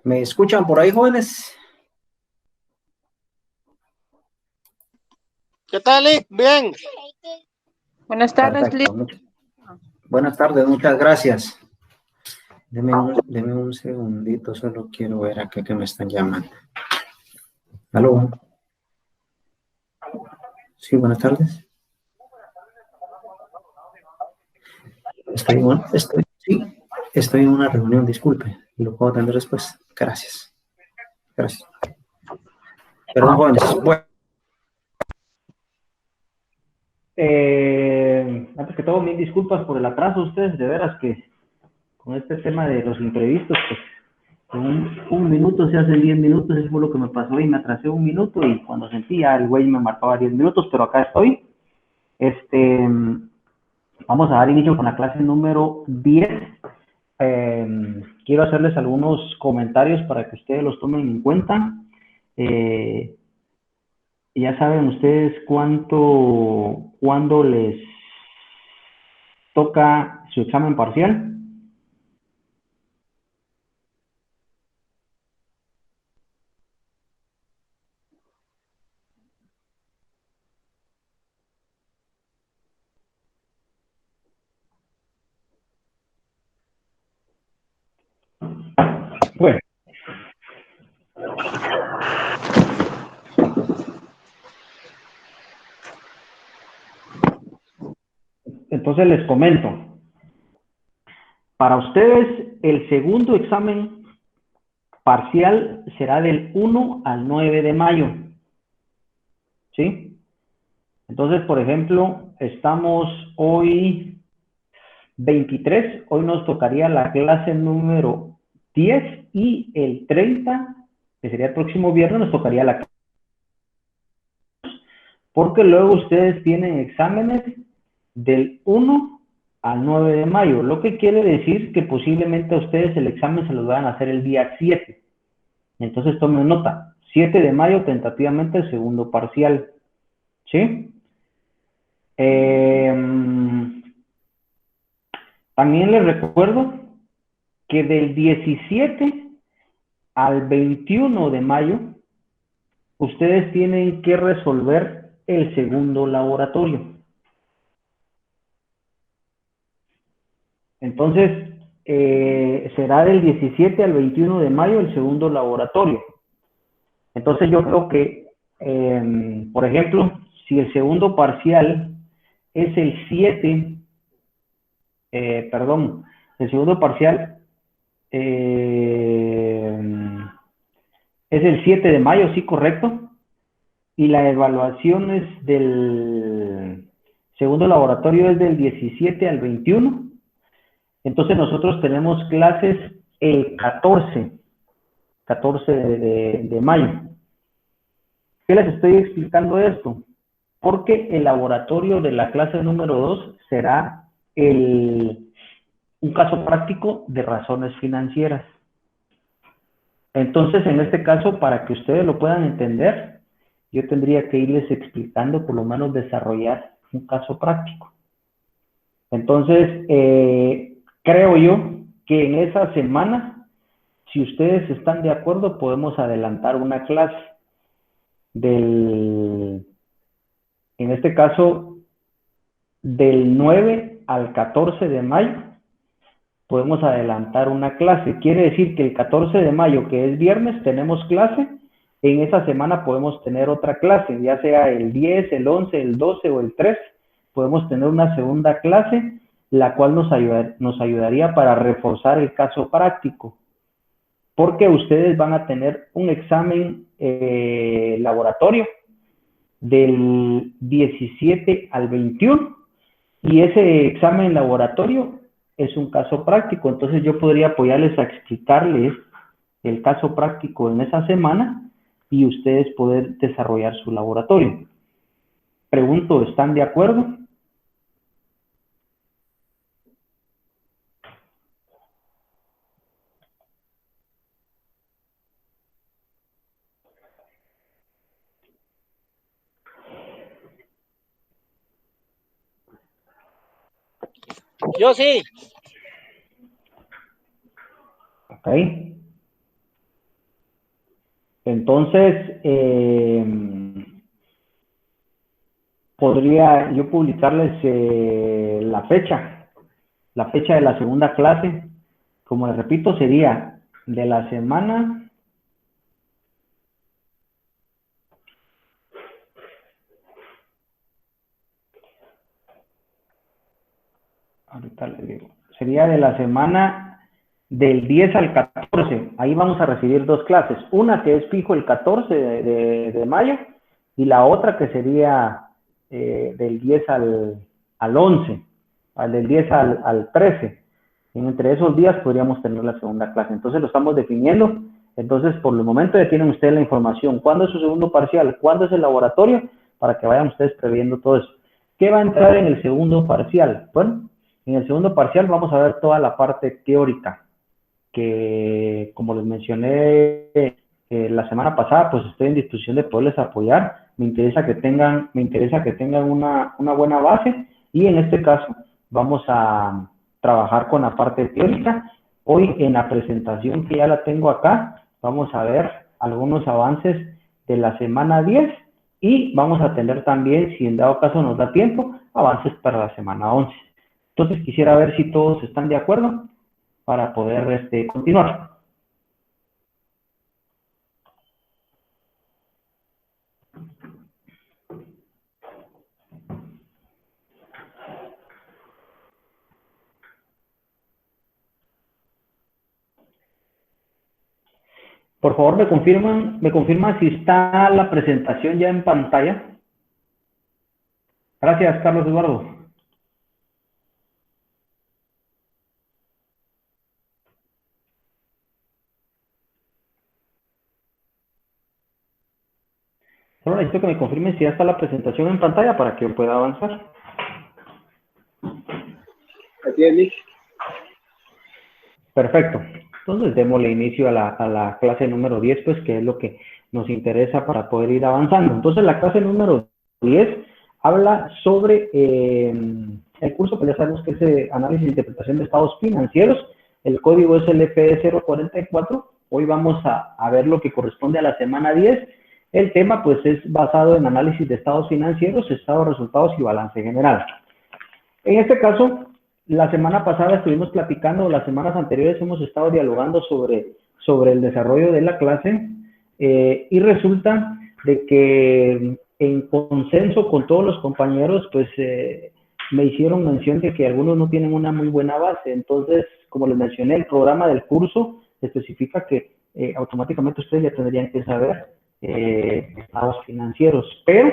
¿Me escuchan por ahí, jóvenes? ¿Qué tal, Lick? Bien. Buenas tardes, Liz. Perfecto. Buenas tardes, muchas gracias. Deme un segundito, solo quiero ver a qué me están llamando. ¿Aló? Sí, buenas tardes. Estoy en una reunión, disculpe. Lo puedo atender después. Gracias. Gracias. Perdón, jóvenes. Bueno. Antes que todo, mil disculpas por el atraso, ustedes, de veras que con este tema de los imprevistos, pues, en un minuto se hacen 10 minutos, eso fue lo que me pasó y me atrasé un minuto y cuando sentía el güey me marcaba 10 minutos, pero acá estoy. Vamos a dar inicio con la clase número 10. Quiero hacerles algunos comentarios para que ustedes los tomen en cuenta. Ya saben ustedes cuándo les toca su examen parcial. Bueno. Entonces les comento. Para ustedes, el segundo examen parcial será del 1 al 9 de mayo. ¿Sí? Entonces, por ejemplo, estamos hoy 23, hoy nos tocaría la clase número 10 y el 30, que sería el próximo viernes, nos tocaría la clase. Porque luego ustedes tienen exámenes del 1 al 9 de mayo, lo que quiere decir que posiblemente a ustedes el examen se los van a hacer el día 7. Entonces tomen nota, 7 de mayo tentativamente el segundo parcial. ¿Sí? También les recuerdo que del 17 al 21 de mayo, ustedes tienen que resolver el segundo laboratorio. Entonces, será del 17 al 21 de mayo el segundo laboratorio. Entonces, yo creo que, por ejemplo, si el segundo parcial es el 7, el segundo parcial es el 7 de mayo, sí, correcto. Y la evaluación es del segundo laboratorio es del 17 al 21. Entonces nosotros tenemos clases el 14 de mayo. ¿Qué les estoy explicando esto? Porque el laboratorio de la clase número 2 será un caso práctico de razones financieras. Entonces, en este caso, para que ustedes lo puedan entender, yo tendría que irles explicando, por lo menos desarrollar un caso práctico. Entonces, creo yo que en esa semana, si ustedes están de acuerdo, podemos adelantar una clase en este caso, del 9 al 14 de mayo, podemos adelantar una clase. Quiere decir que el 14 de mayo, que es viernes, tenemos clase. En esa semana podemos tener otra clase, ya sea el 10, el 11, el 12 o el 3. Podemos tener una segunda clase, la cual nos ayudaría para reforzar el caso práctico. Porque ustedes van a tener un examen laboratorio del 17 al 21 y ese examen laboratorio es un caso práctico. Entonces yo podría apoyarles a explicarles el caso práctico en esa semana y ustedes poder desarrollar su laboratorio. Pregunto, ¿están de acuerdo? Yo sí. Ok. Entonces, podría yo publicarles la fecha de la segunda clase. Como les repito, sería de la semana ahorita les digo, sería de la semana del 10 al 14. Ahí vamos a recibir dos clases, una que es fijo el 14 de mayo y la otra que sería del 10 al 11, del 10 al 13. Entre esos días podríamos tener la segunda clase. Entonces lo estamos definiendo. Entonces, por el momento ya tienen ustedes la información. ¿Cuándo es su segundo parcial? ¿Cuándo es el laboratorio? Para que vayan ustedes previendo todo eso. ¿Qué va a entrar en el segundo parcial? Bueno, en el segundo parcial vamos a ver toda la parte teórica, que como les mencioné la semana pasada, pues estoy en disposición de poderles apoyar. Me interesa que tengan una buena base y en este caso vamos a trabajar con la parte teórica. Hoy en la presentación que ya la tengo acá, vamos a ver algunos avances de la semana 10 y vamos a tener también, si en dado caso nos da tiempo, avances para la semana 11. Entonces quisiera ver si todos están de acuerdo para poder continuar. Por favor, me confirman si está la presentación ya en pantalla. Gracias, Carlos Eduardo. Solo necesito que me confirmen si ya está la presentación en pantalla para que pueda avanzar. Así es, Lick. Perfecto. Entonces, démosle inicio a la clase número 10, pues, que es lo que nos interesa para poder ir avanzando. Entonces, la clase número 10 habla sobre el curso que ya sabemos que es Análisis e Interpretación de Estados Financieros. El código es el FE 044. Hoy vamos a ver lo que corresponde a la semana 10. El tema, pues, es basado en análisis de estados financieros, estados, resultados y balance general. En este caso, la semana pasada estuvimos platicando, las semanas anteriores hemos estado dialogando sobre el desarrollo de la clase y resulta de que en consenso con todos los compañeros, pues me hicieron mención de que algunos no tienen una muy buena base. Entonces, como les mencioné, el programa del curso especifica que automáticamente ustedes ya tendrían que saber estados financieros, pero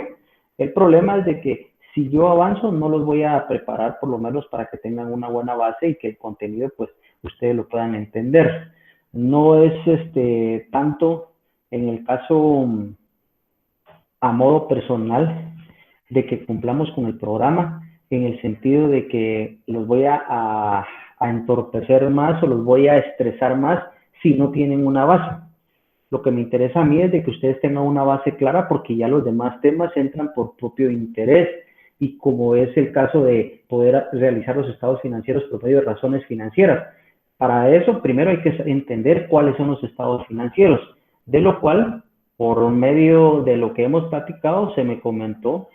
el problema es de que si yo avanzo no los voy a preparar por lo menos para que tengan una buena base y que el contenido pues ustedes lo puedan entender. No es tanto en el caso a modo personal de que cumplamos con el programa, en el sentido de que los voy a entorpecer más o los voy a estresar más si no tienen una base. Lo que me interesa a mí es de que ustedes tengan una base clara porque ya los demás temas entran por propio interés y como es el caso de poder realizar los estados financieros por medio de razones financieras. Para eso, primero hay que entender cuáles son los estados financieros, de lo cual, por medio de lo que hemos platicado, se me comentó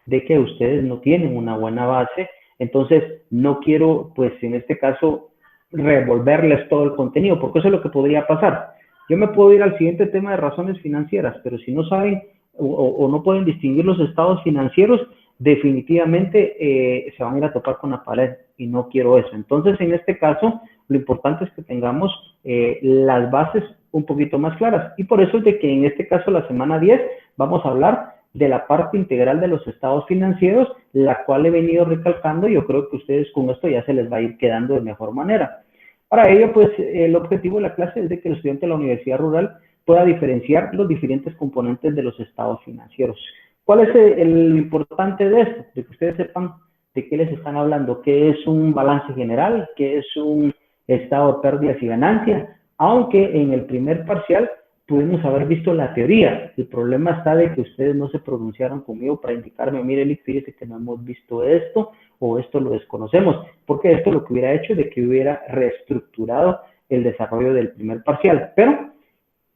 de que ustedes no tienen una buena base, entonces no quiero, pues en este caso, revolverles todo el contenido, porque eso es lo que podría pasar. Yo me puedo ir al siguiente tema de razones financieras, pero si no saben o no pueden distinguir los estados financieros, definitivamente se van a ir a topar con la pared y no quiero eso. Entonces, en este caso, lo importante es que tengamos las bases un poquito más claras. Y por eso es de que en este caso, la semana 10, vamos a hablar de la parte integral de los estados financieros, la cual he venido recalcando y yo creo que ustedes con esto ya se les va a ir quedando de mejor manera. Para ello, pues, el objetivo de la clase es de que el estudiante de la Universidad Rural pueda diferenciar los diferentes componentes de los estados financieros. ¿Cuál es el importante de esto? De que ustedes sepan de qué les están hablando, qué es un balance general, qué es un estado de pérdidas y ganancias, aunque en el primer parcial pudimos haber visto la teoría. El problema está de que ustedes no se pronunciaron conmigo para indicarme, mire, Lick, fíjese que no hemos visto esto o esto lo desconocemos, porque esto lo que hubiera hecho de que hubiera reestructurado el desarrollo del primer parcial. Pero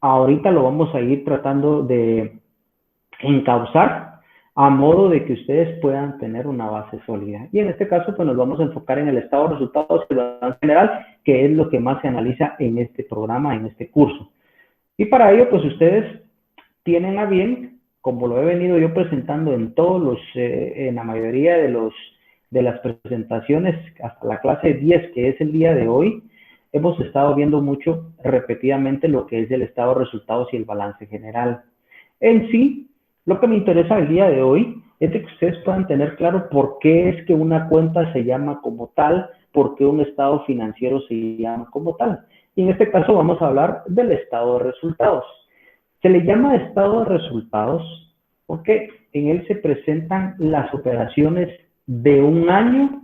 ahorita lo vamos a ir tratando de encauzar a modo de que ustedes puedan tener una base sólida. Y en este caso, pues nos vamos a enfocar en el estado de resultados y el balance general, que es lo que más se analiza en este programa, en este curso. Y para ello, pues ustedes tienen a bien, como lo he venido yo presentando en en la mayoría de las presentaciones, hasta la clase 10, que es el día de hoy, hemos estado viendo mucho repetidamente lo que es el estado de resultados y el balance general. En sí, lo que me interesa el día de hoy es de que ustedes puedan tener claro por qué es que una cuenta se llama como tal, por qué un estado financiero se llama como tal. Y en este caso vamos a hablar del estado de resultados. Se le llama estado de resultados porque en él se presentan las operaciones de un año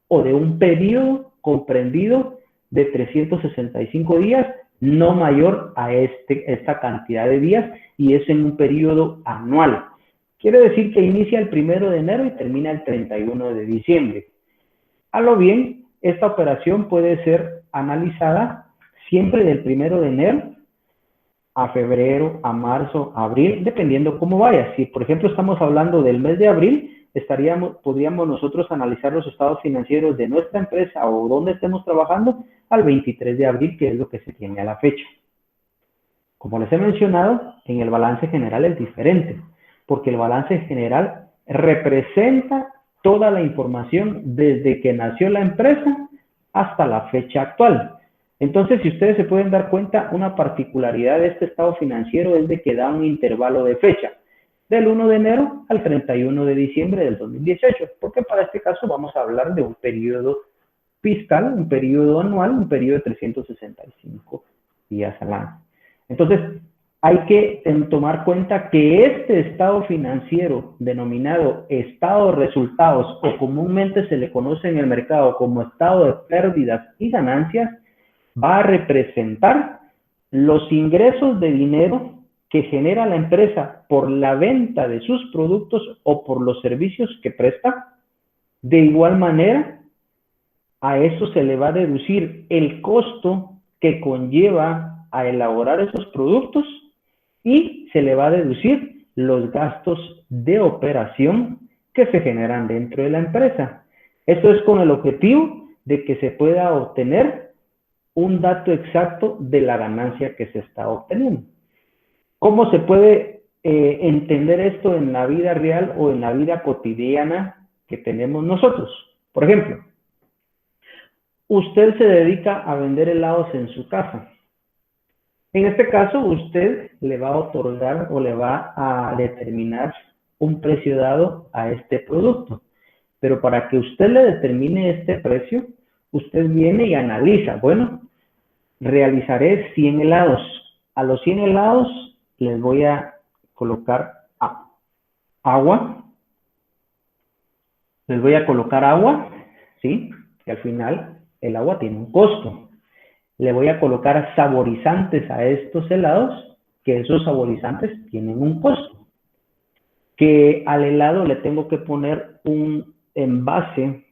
o de un periodo comprendido de 365 días, no mayor a esta cantidad de días, y es en un periodo anual. Quiere decir que inicia el 1 de enero y termina el 31 de diciembre. A lo bien, esta operación puede ser analizada siempre del 1 de enero a febrero, a marzo, a abril, dependiendo cómo vaya. Si, por ejemplo, estamos hablando del mes de abril, podríamos nosotros analizar los estados financieros de nuestra empresa o donde estemos trabajando al 23 de abril, que es lo que se tiene a la fecha. Como les he mencionado, en el balance general es diferente, porque el balance general representa toda la información desde que nació la empresa hasta la fecha actual. Entonces, si ustedes se pueden dar cuenta, una particularidad de este estado financiero es de que da un intervalo de fecha, del 1 de enero al 31 de diciembre del 2018, porque para este caso vamos a hablar de un periodo fiscal, un periodo anual, un periodo de 365 días al año. Entonces, hay que tomar cuenta que este estado financiero, denominado estado de resultados, o comúnmente se le conoce en el mercado como estado de pérdidas y ganancias, va a representar los ingresos de dinero que genera la empresa por la venta de sus productos o por los servicios que presta. De igual manera, a eso se le va a deducir el costo que conlleva a elaborar esos productos y se le va a deducir los gastos de operación que se generan dentro de la empresa. Esto es con el objetivo de que se pueda obtener un dato exacto de la ganancia que se está obteniendo. ¿Cómo se puede entender esto en la vida real o en la vida cotidiana que tenemos nosotros? Por ejemplo, usted se dedica a vender helados en su casa. En este caso, usted le va a otorgar o le va a determinar un precio dado a este producto. Pero para que usted le determine este precio, usted viene y analiza. Bueno, realizaré 100 helados. A los 100 helados les voy a colocar agua. Les voy a colocar agua, ¿sí? Que al final el agua tiene un costo. Le voy a colocar saborizantes a estos helados, que esos saborizantes tienen un costo. Que al helado le tengo que poner un envase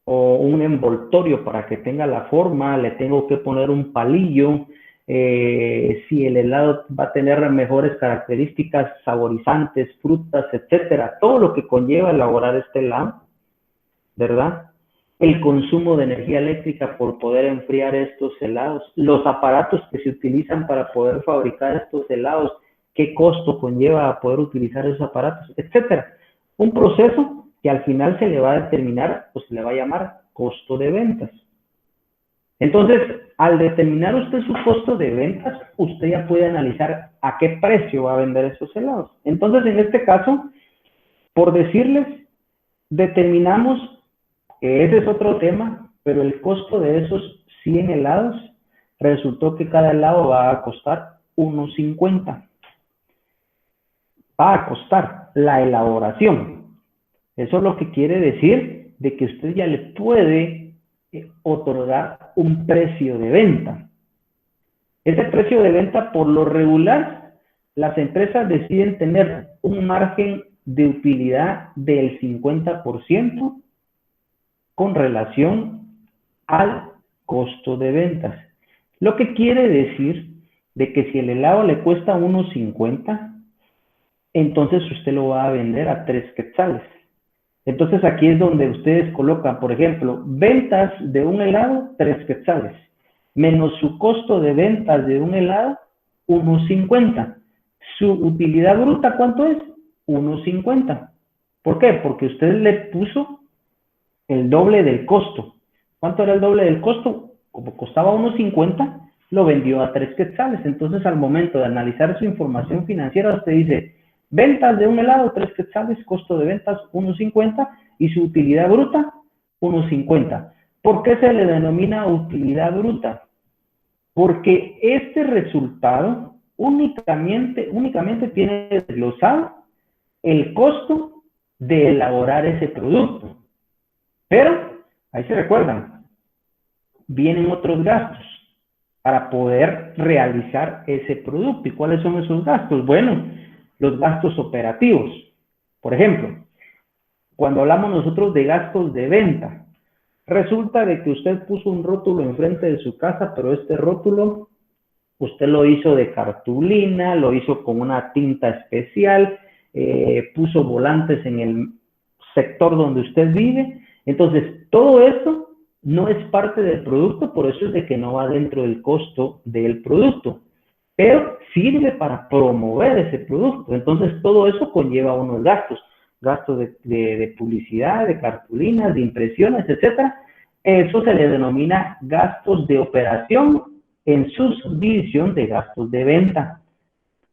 o un envoltorio para que tenga la forma, le tengo que poner un palillo, si el helado va a tener mejores características, saborizantes, frutas, etcétera, todo lo que conlleva elaborar este helado, ¿verdad? El consumo de energía eléctrica por poder enfriar estos helados, los aparatos que se utilizan para poder fabricar estos helados, qué costo conlleva poder utilizar esos aparatos, etcétera. Un proceso que al final se le va a determinar o se le va a llamar costo de ventas. Entonces, al determinar usted su costo de ventas, usted ya puede analizar a qué precio va a vender esos helados. Entonces, en este caso, por decirles, determinamos, ese es otro tema, pero el costo de esos 100 helados resultó que cada helado va a costar 1.50. Va a costar la elaboración. Eso es lo que quiere decir de que usted ya le puede otorgar un precio de venta. Ese precio de venta, por lo regular, las empresas deciden tener un margen de utilidad del 50% con relación al costo de ventas. Lo que quiere decir de que si el helado le cuesta 1.50, entonces usted lo va a vender a 3 quetzales. Entonces aquí es donde ustedes colocan, por ejemplo, ventas de un helado, 3 quetzales, menos su costo de ventas de un helado, 1.50. Su utilidad bruta, ¿cuánto es? 1.50. ¿Por qué? Porque usted le puso el doble del costo. ¿Cuánto era el doble del costo? Como costaba 1.50, lo vendió a 3 quetzales. Entonces, al momento de analizar su información financiera, usted dice, ventas de un helado, 3 quetzales, costo de ventas, 1.50, y su utilidad bruta, 1.50. ¿Por qué se le denomina utilidad bruta? Porque este resultado únicamente tiene desglosado el costo de elaborar ese producto. Pero, ahí se recuerdan, vienen otros gastos para poder realizar ese producto. ¿Y cuáles son esos gastos? Bueno, los gastos operativos. Por ejemplo, cuando hablamos nosotros de gastos de venta, resulta de que usted puso un rótulo enfrente de su casa, pero este rótulo usted lo hizo de cartulina, lo hizo con una tinta especial, puso volantes en el sector donde usted vive. Entonces, todo esto no es parte del producto, por eso es de que no va dentro del costo del producto, pero sirve para promover ese producto. Entonces, todo eso conlleva unos gastos, gastos de publicidad, de cartulinas, de impresiones, etcétera. Eso se le denomina gastos de operación en su subdivisión de gastos de venta.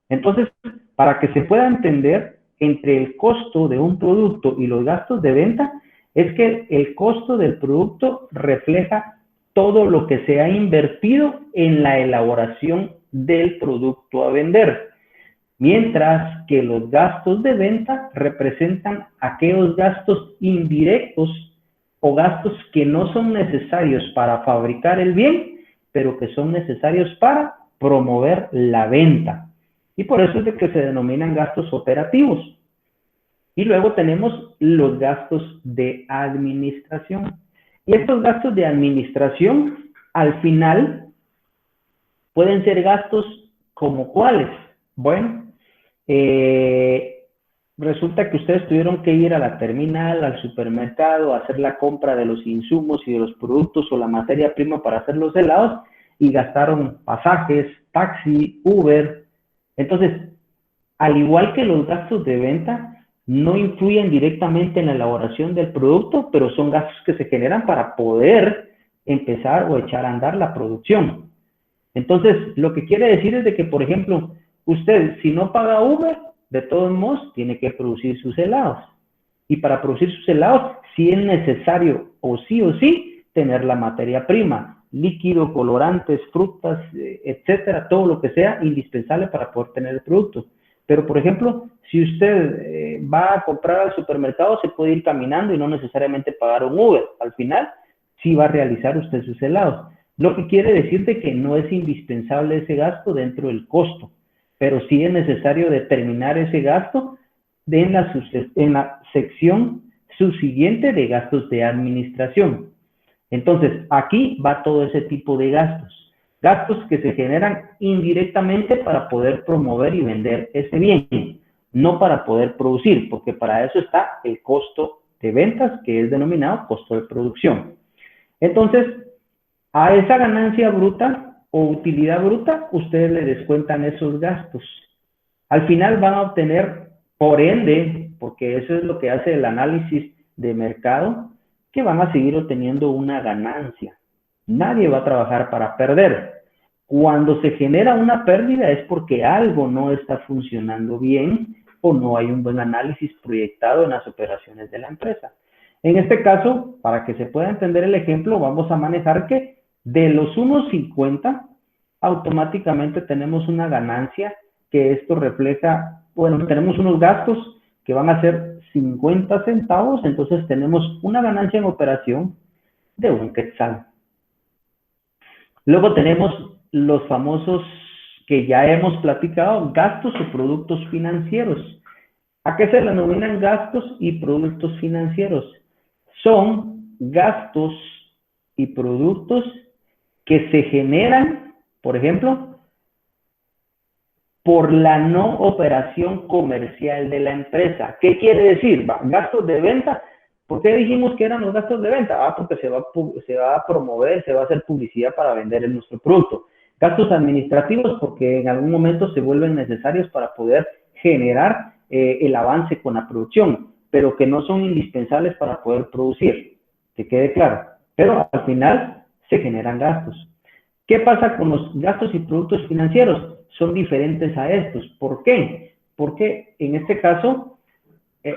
Entonces, para que se pueda entender entre el costo de un producto y los gastos de venta, es que el costo del producto refleja todo lo que se ha invertido en la elaboración del producto a vender, mientras que los gastos de venta representan aquellos gastos indirectos o gastos que no son necesarios para fabricar el bien, pero que son necesarios para promover la venta. Y por eso es de que se denominan gastos operativos. Y luego tenemos los gastos de administración. Y estos gastos de administración, al final, pueden ser gastos como cuáles. Bueno, resulta que ustedes tuvieron que ir a la terminal, al supermercado, a hacer la compra de los insumos y de los productos o la materia prima para hacer los helados y gastaron pasajes, taxi, Uber. Entonces, al igual que los gastos de venta, no influyen directamente en la elaboración del producto, pero son gastos que se generan para poder empezar o echar a andar la producción. Entonces, lo que quiere decir es de que, por ejemplo, usted, si no paga Uber, de todos modos, tiene que producir sus helados. Y para producir sus helados, sí es necesario, o sí, tener la materia prima, líquido, colorantes, frutas, etcétera, todo lo que sea indispensable para poder tener el producto. Pero, por ejemplo, si usted va a comprar al supermercado, se puede ir caminando y no necesariamente pagar un Uber. Al final, sí va a realizar usted sus helados. Lo que quiere decir de que no es indispensable ese gasto dentro del costo, pero sí es necesario determinar ese gasto en la sección subsiguiente de gastos de administración. Entonces, aquí va todo ese tipo de gastos. Gastos que se generan indirectamente para poder promover y vender ese bien, no para poder producir, porque para eso está el costo de ventas, que es denominado costo de producción. Entonces, a esa ganancia bruta o utilidad bruta, ustedes le descuentan esos gastos. Al final van a obtener, por ende, porque eso es lo que hace el análisis de mercado, que van a seguir obteniendo una ganancia. Nadie va a trabajar para perder. Cuando se genera una pérdida es porque algo no está funcionando bien o no hay un buen análisis proyectado en las operaciones de la empresa. En este caso, para que se pueda entender el ejemplo, vamos a manejar que de los 1.50 automáticamente tenemos una ganancia que esto refleja, bueno, tenemos unos gastos que van a ser 50 centavos, entonces tenemos una ganancia en operación de 1 quetzal. Luego tenemos los famosos que ya hemos platicado, gastos o productos financieros. ¿A qué se denominan gastos y productos financieros? Son gastos y productos que se generan, por ejemplo, por la no operación comercial de la empresa. ¿Qué quiere decir? Gastos de venta. ¿Por qué dijimos que eran los gastos de venta? Porque se va a promover, se va a hacer publicidad para vender nuestro producto. Gastos administrativos, porque en algún momento se vuelven necesarios para poder generar el avance con la producción, pero que no son indispensables para poder producir. Que quede claro. Pero al final se generan gastos. ¿Qué pasa con los gastos y productos financieros? Son diferentes a estos. ¿Por qué? Porque en este caso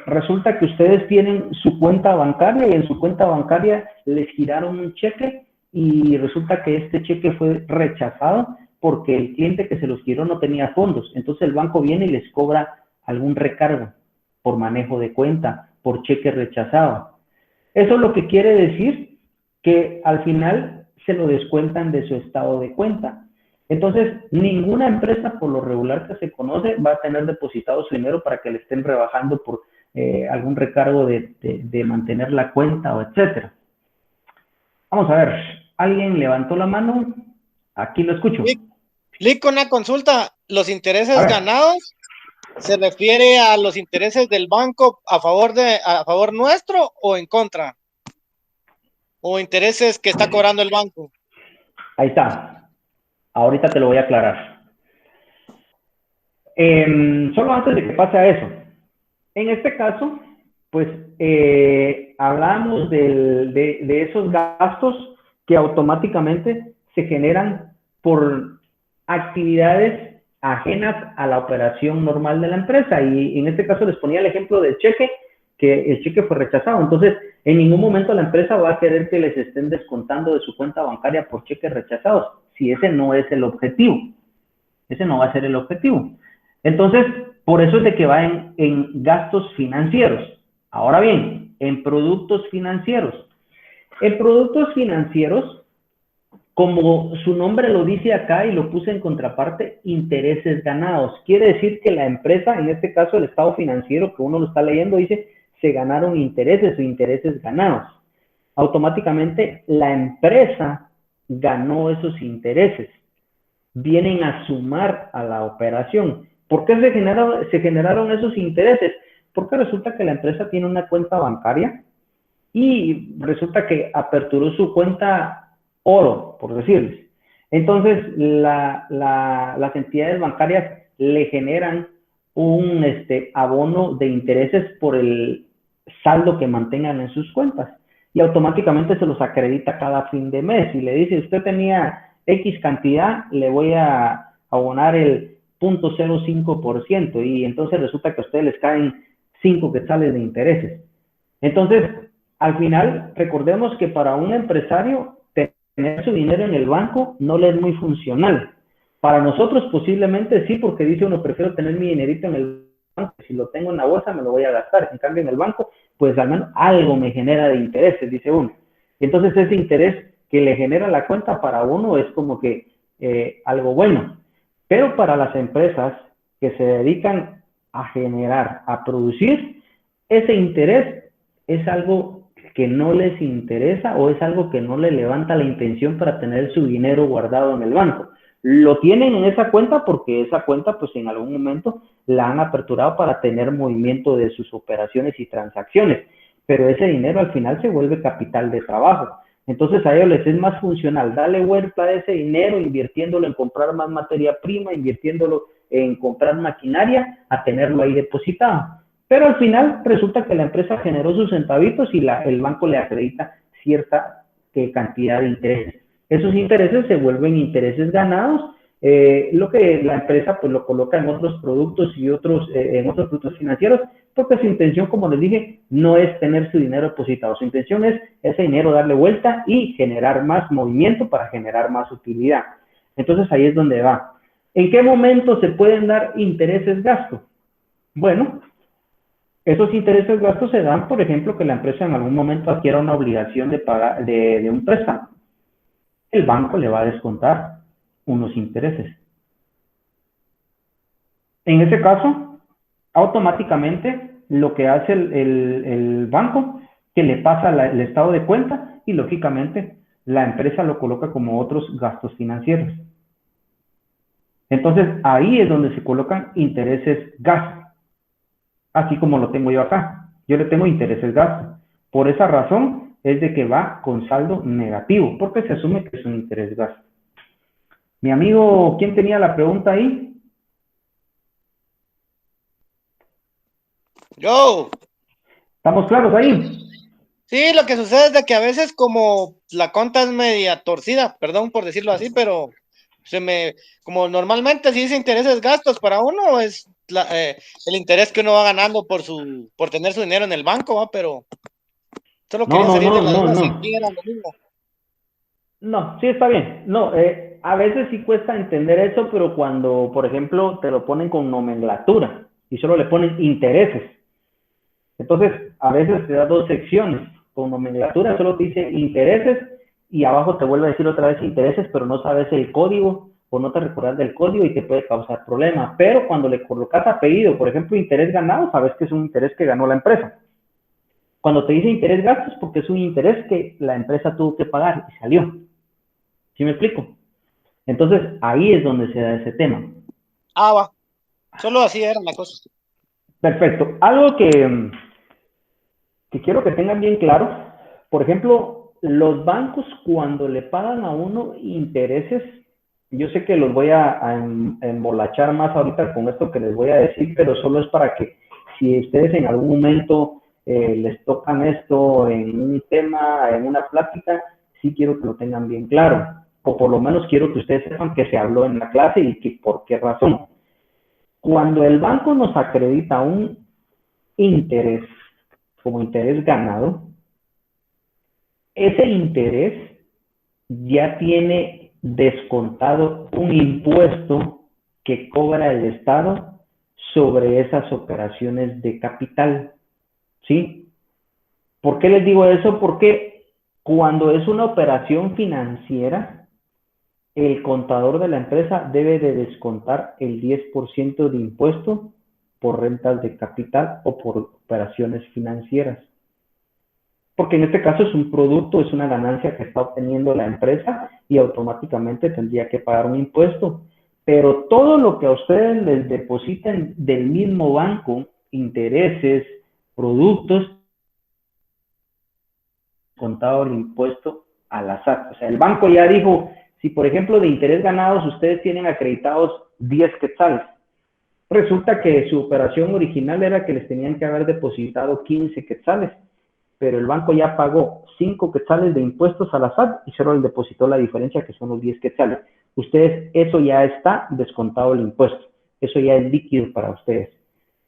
resulta que ustedes tienen su cuenta bancaria y en su cuenta bancaria les giraron un cheque y resulta que este cheque fue rechazado porque el cliente que se los giró no tenía fondos. Entonces el banco viene y les cobra algún recargo por manejo de cuenta, por cheque rechazado. Eso es lo que quiere decir que al final se lo descuentan de su estado de cuenta. Entonces, ninguna empresa por lo regular que se conoce va a tener depositado su dinero para que le estén rebajando por algún recargo de mantener la cuenta o etcétera. Vamos a ver, ¿alguien levantó la mano? Aquí lo escucho. Lick, una consulta. ¿Los intereses ganados se refiere a los intereses del banco a favor nuestro o en contra? ¿O intereses que está cobrando el banco? Ahí está. Ahorita te lo voy a aclarar. Solo antes de que pase a eso. En este caso, pues hablamos de esos gastos que automáticamente se generan por actividades ajenas a la operación normal de la empresa. Y en este caso les ponía el ejemplo del cheque, que el cheque fue rechazado. Entonces, en ningún momento la empresa va a querer que les estén descontando de su cuenta bancaria por cheques rechazados, si ese no es el objetivo. Ese no va a ser el objetivo. Entonces, por eso es de que va en gastos financieros. Ahora bien, en productos financieros. En productos financieros, como su nombre lo dice acá y lo puse en contraparte, intereses ganados. Quiere decir que la empresa, en este caso el estado financiero que uno lo está leyendo, dice se ganaron intereses o intereses ganados. Automáticamente la empresa ganó esos intereses. Vienen a sumar a la operación. ¿Por qué se generaron esos intereses? Porque resulta que la empresa tiene una cuenta bancaria y resulta que aperturó su cuenta oro, por decirles. Entonces, las entidades bancarias le generan un abono de intereses por el saldo que mantengan en sus cuentas y automáticamente se los acredita cada fin de mes y le dice, usted tenía X cantidad, le voy a abonar el 0.05% y entonces resulta que a ustedes les caen 5 quetzales de intereses. Entonces, al final, recordemos que para un empresario tener su dinero en el banco no le es muy funcional. Para nosotros posiblemente sí, porque dice uno, prefiero tener mi dinerito en el banco, si lo tengo en la bolsa me lo voy a gastar, en cambio en el banco, pues al menos algo me genera de intereses, dice uno. Entonces ese interés que le genera la cuenta para uno es como que algo bueno. Pero para las empresas que se dedican a generar, a producir, ese interés es algo que no les interesa o es algo que no le levanta la intención para tener su dinero guardado en el banco. Lo tienen en esa cuenta porque esa cuenta pues en algún momento la han aperturado para tener movimiento de sus operaciones y transacciones, pero ese dinero al final se vuelve capital de trabajo. Entonces a ellos les es más funcional darle vuelta a ese dinero invirtiéndolo en comprar más materia prima, invirtiéndolo en comprar maquinaria, a tenerlo ahí depositado. Pero al final resulta que la empresa generó sus centavitos y el banco le acredita cierta cantidad de intereses. Esos intereses se vuelven intereses ganados, lo que la empresa pues lo coloca en otros productos y en otros productos financieros, porque su intención, como les dije, no es tener su dinero depositado. Su intención es ese dinero darle vuelta y generar más movimiento para generar más utilidad. Entonces ahí es donde va. ¿En qué momento se pueden dar intereses gastos? Bueno, esos intereses gastos se dan, por ejemplo, que la empresa en algún momento adquiera una obligación de pagar de un préstamo. El banco le va a descontar unos intereses. En ese caso, automáticamente lo que hace el banco, que le pasa el estado de cuenta y lógicamente la empresa lo coloca como otros gastos financieros. Entonces, ahí es donde se colocan intereses gastos, así como lo tengo yo acá. Yo le tengo intereses gastos. Por esa razón es de que va con saldo negativo, porque se asume que es un interés gasto. Mi amigo, ¿quién tenía la pregunta ahí? Yo. ¿Estamos claros ahí? Sí, lo que sucede es de que a veces como la cuenta es media torcida, perdón por decirlo así, pero como normalmente si dice intereses gastos para uno es el interés que uno va ganando por tener su dinero en el banco, ¿va? Pero solo No, quería no, salir de no, la no, duda si no. aquí era lo mismo. No, sí está bien. No, a veces sí cuesta entender eso, pero cuando, por ejemplo, te lo ponen con nomenclatura y solo le ponen intereses. Entonces, a veces te da dos secciones. Con nomenclatura solo te dice intereses y abajo te vuelve a decir otra vez intereses, pero no sabes el código o no te recuerdas del código y te puede causar problemas. Pero cuando le colocas apellido, por ejemplo, interés ganado, sabes que es un interés que ganó la empresa. Cuando te dice interés gastos, porque es un interés que la empresa tuvo que pagar y salió. ¿Sí me explico? Entonces, ahí es donde se da ese tema. Ah, va. Solo así era la cosa. Perfecto. Algo que quiero que tengan bien claro, por ejemplo, los bancos cuando le pagan a uno intereses, yo sé que los voy a embolachar más ahorita con esto que les voy a decir, pero solo es para que si ustedes en algún momento les tocan esto en un tema, en una plática, sí quiero que lo tengan bien claro, o por lo menos quiero que ustedes sepan que se habló en la clase y que por qué razón. Cuando el banco nos acredita un interés como interés ganado, ese interés ya tiene descontado un impuesto que cobra el Estado sobre esas operaciones de capital, ¿sí? ¿Por qué les digo eso? Porque cuando es una operación financiera, el contador de la empresa debe de descontar el 10% de impuesto por rentas de capital o por operaciones financieras. Porque en este caso es un producto, es una ganancia que está obteniendo la empresa y automáticamente tendría que pagar un impuesto. Pero todo lo que a ustedes les depositen del mismo banco, intereses, productos, contado el impuesto a la SAT. O sea, el banco ya dijo, si por ejemplo de interés ganados ustedes tienen acreditados 10 quetzales, resulta que su operación original era que les tenían que haber depositado 15 quetzales, pero el banco ya pagó 5 quetzales de impuestos a la SAT y solo le depositó la diferencia, que son los 10 quetzales. Ustedes, eso ya está descontado el impuesto, eso ya es líquido para ustedes.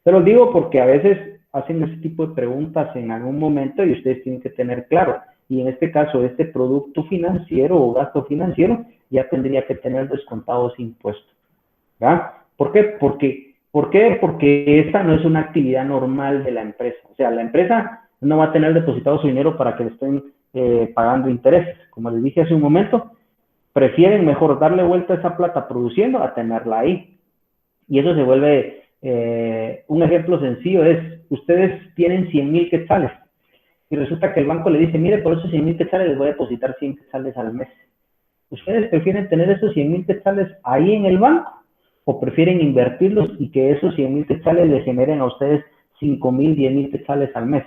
Se los digo porque a veces hacen ese tipo de preguntas en algún momento y ustedes tienen que tener claro. Y en este caso, este producto financiero o gasto financiero ya tendría que tener descontados impuestos. ¿verdad? ¿Por qué? Porque esta no es una actividad normal de la empresa. O sea, la empresa no va a tener depositado su dinero para que le estén pagando intereses. Como les dije hace un momento, prefieren mejor darle vuelta a esa plata produciendo a tenerla ahí. Y eso se vuelve, un ejemplo sencillo es, ustedes tienen 100,000 quetzales y resulta que el banco le dice, mire, por esos 100,000 quetzales les voy a depositar 100 quetzales al mes. ¿Ustedes prefieren tener esos 100,000 quetzales ahí en el banco o prefieren invertirlos y que esos 100,000 quetzales les generen a ustedes 5,000, 10,000 quetzales al mes?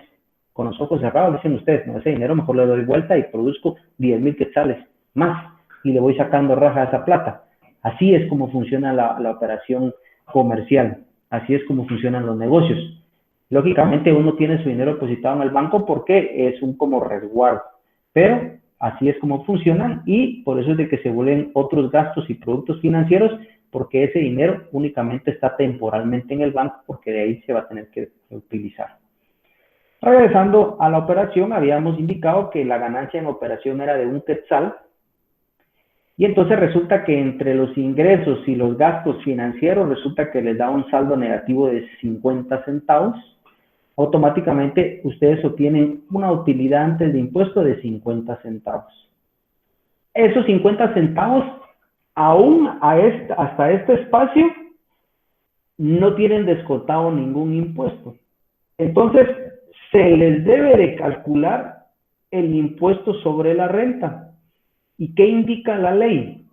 Con los ojos cerrados dicen ustedes, no, ese dinero mejor le doy vuelta y produzco 10,000 quetzales más y le voy sacando raja a esa plata. Así es como funciona la operación comercial, así es como funcionan los negocios. Lógicamente uno tiene su dinero depositado en el banco porque es un como resguardo, pero así es como funcionan y por eso es de que se vuelven otros gastos y productos financieros, porque ese dinero únicamente está temporalmente en el banco porque de ahí se va a tener que utilizar. Regresando a la operación, habíamos indicado que la ganancia en operación era de 1 quetzal y entonces resulta que entre los ingresos y los gastos financieros resulta que les da un saldo negativo de 50 centavos. Automáticamente ustedes obtienen una utilidad antes de impuesto de 50 centavos. Esos 50 centavos, aún hasta este espacio, no tienen descontado ningún impuesto. Entonces, se les debe de calcular el impuesto sobre la renta. ¿Y qué indica la ley?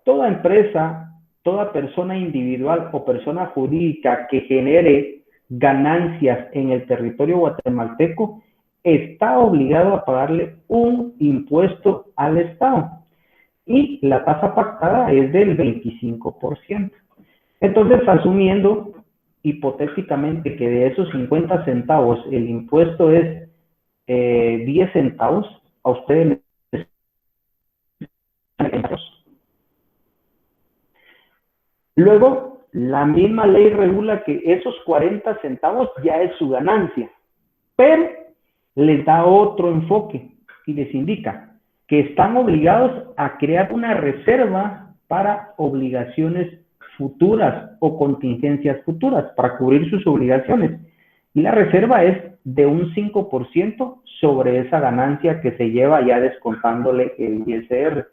Toda empresa, toda persona individual o persona jurídica que genere ganancias en el territorio guatemalteco está obligado a pagarle un impuesto al Estado. Y la tasa pactada es del 25%. Entonces, asumiendo hipotéticamente que de esos 50 centavos el impuesto es 10 centavos, a ustedes les... Luego, la misma ley regula que esos 40 centavos ya es su ganancia, pero les da otro enfoque y les indica que están obligados a crear una reserva para obligaciones futuras o contingencias futuras, para cubrir sus obligaciones. Y la reserva es de un 5% sobre esa ganancia que se lleva ya descontándole el ISR.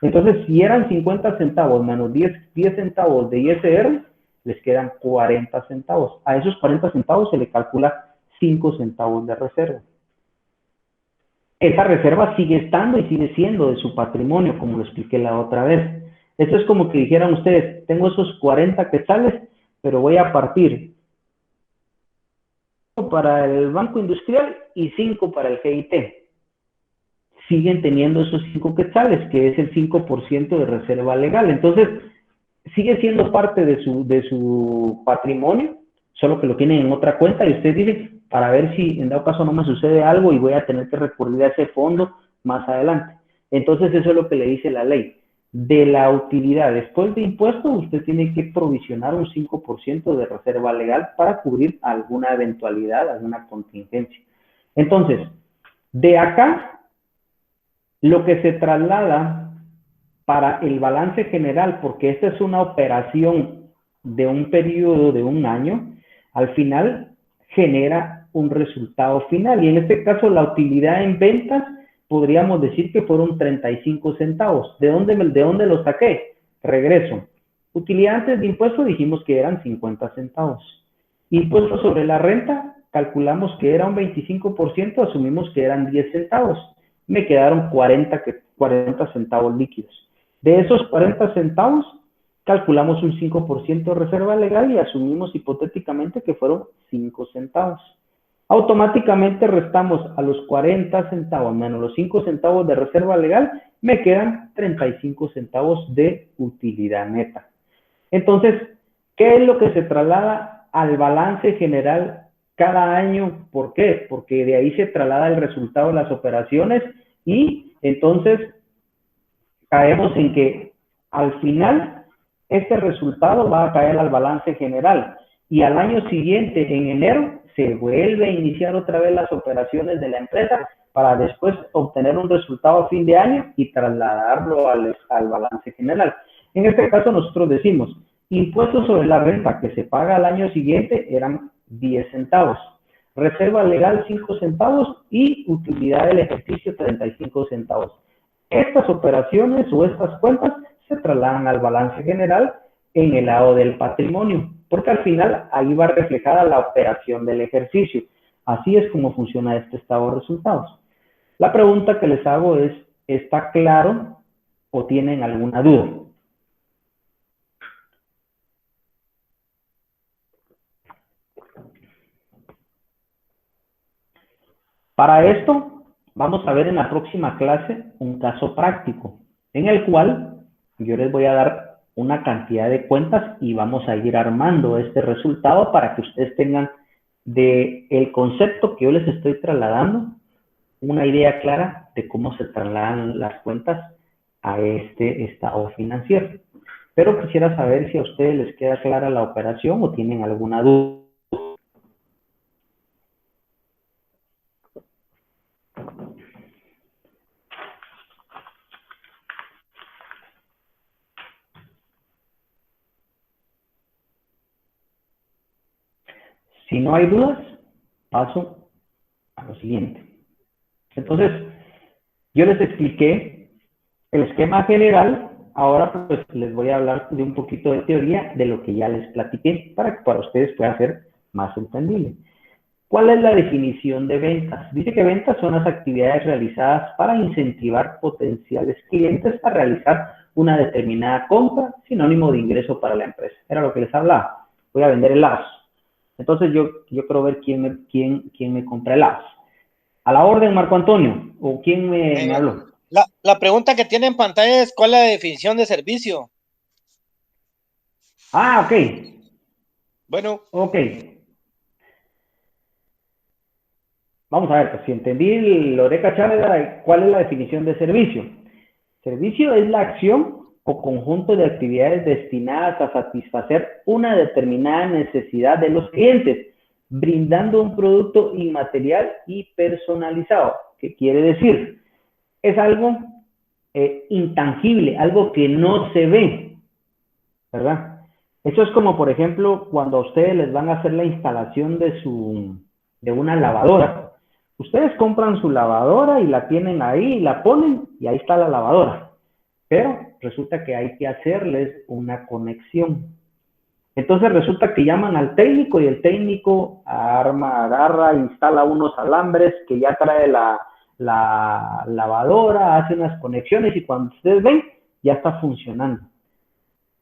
Entonces, si eran 50 centavos menos 10 centavos de ISR, les quedan 40 centavos. A esos 40 centavos se le calcula 5 centavos de reserva. Esa reserva sigue estando y sigue siendo de su patrimonio, como lo expliqué la otra vez. Esto es como que dijeran ustedes, tengo esos 40 quetzales, pero voy a partir para el Banco Industrial y 5 para el GIT. Siguen teniendo esos 5 quetzales, que es el 5% de reserva legal. Entonces, sigue siendo parte de su patrimonio, solo que lo tienen en otra cuenta y usted dice, para ver si en dado caso no me sucede algo y voy a tener que recurrir a ese fondo más adelante. Entonces, eso es lo que le dice la ley. De la utilidad después de impuestos, usted tiene que provisionar un 5% de reserva legal para cubrir alguna eventualidad, alguna contingencia. Entonces, de acá, lo que se traslada para el balance general, porque esta es una operación de un periodo de un año, al final genera un resultado final. Y en este caso, la utilidad en ventas, podríamos decir que fueron 35 centavos. ¿De dónde lo saqué? Regreso. Utilidad antes de impuesto dijimos que eran 50 centavos. Impuesto sobre la renta, calculamos que era un 25%, asumimos que eran 10 centavos. Me quedaron 40 centavos líquidos. De esos 40 centavos, calculamos un 5% de reserva legal y asumimos hipotéticamente que fueron 5 centavos. Automáticamente restamos a los 40 centavos menos los 5 centavos de reserva legal, me quedan 35 centavos de utilidad neta. Entonces, ¿qué es lo que se traslada al balance general cada año? ¿Por qué? Porque de ahí se traslada el resultado de las operaciones y entonces caemos en que al final este resultado va a caer al balance general y al año siguiente, en enero, se vuelve a iniciar otra vez las operaciones de la empresa para después obtener un resultado a fin de año y trasladarlo al balance general. En este caso nosotros decimos, impuestos sobre la renta que se paga al año siguiente eran 10 centavos, reserva legal 5 centavos y utilidad del ejercicio 35 centavos. Estas operaciones o estas cuentas se trasladan al balance general en el lado del patrimonio, porque al final ahí va reflejada la operación del ejercicio. Así es como funciona este estado de resultados. La pregunta que les hago es, ¿está claro o tienen alguna duda? Para esto, vamos a ver en la próxima clase un caso práctico, en el cual yo les voy a dar una cantidad de cuentas y vamos a ir armando este resultado para que ustedes tengan del concepto que yo les estoy trasladando una idea clara de cómo se trasladan las cuentas a este estado financiero. Pero quisiera saber si a ustedes les queda clara la operación o tienen alguna duda. Si no hay dudas, paso a lo siguiente. Entonces, yo les expliqué el esquema general, ahora pues les voy a hablar de un poquito de teoría de lo que ya les platiqué para que para ustedes pueda ser más entendible. ¿Cuál es la definición de ventas? Dice que ventas son las actividades realizadas para incentivar potenciales clientes a realizar una determinada compra, sinónimo de ingreso para la empresa. Era lo que les hablaba. Voy a vender helados. Entonces yo quiero ver quién me compra helados. A la orden, Marco Antonio, o quién me habló. La pregunta que tiene en pantalla es ¿cuál es la definición de servicio? Ah, ok. Bueno. Ok. Vamos a ver, pues si entendí, Loreca Chávez, ¿cuál es la definición de servicio? Servicio es la acción o conjunto de actividades destinadas a satisfacer una determinada necesidad de los clientes, brindando un producto inmaterial y personalizado. ¿Qué quiere decir? Es algo intangible, algo que no se ve, ¿verdad? Eso es como, por ejemplo, cuando a ustedes les van a hacer la instalación de una lavadora. Ustedes compran su lavadora y la tienen ahí, y la ponen y ahí está la lavadora. Pero resulta que hay que hacerles una conexión. Entonces resulta que llaman al técnico y el técnico agarra, instala unos alambres que ya trae la lavadora, hace unas conexiones y cuando ustedes ven, ya está funcionando.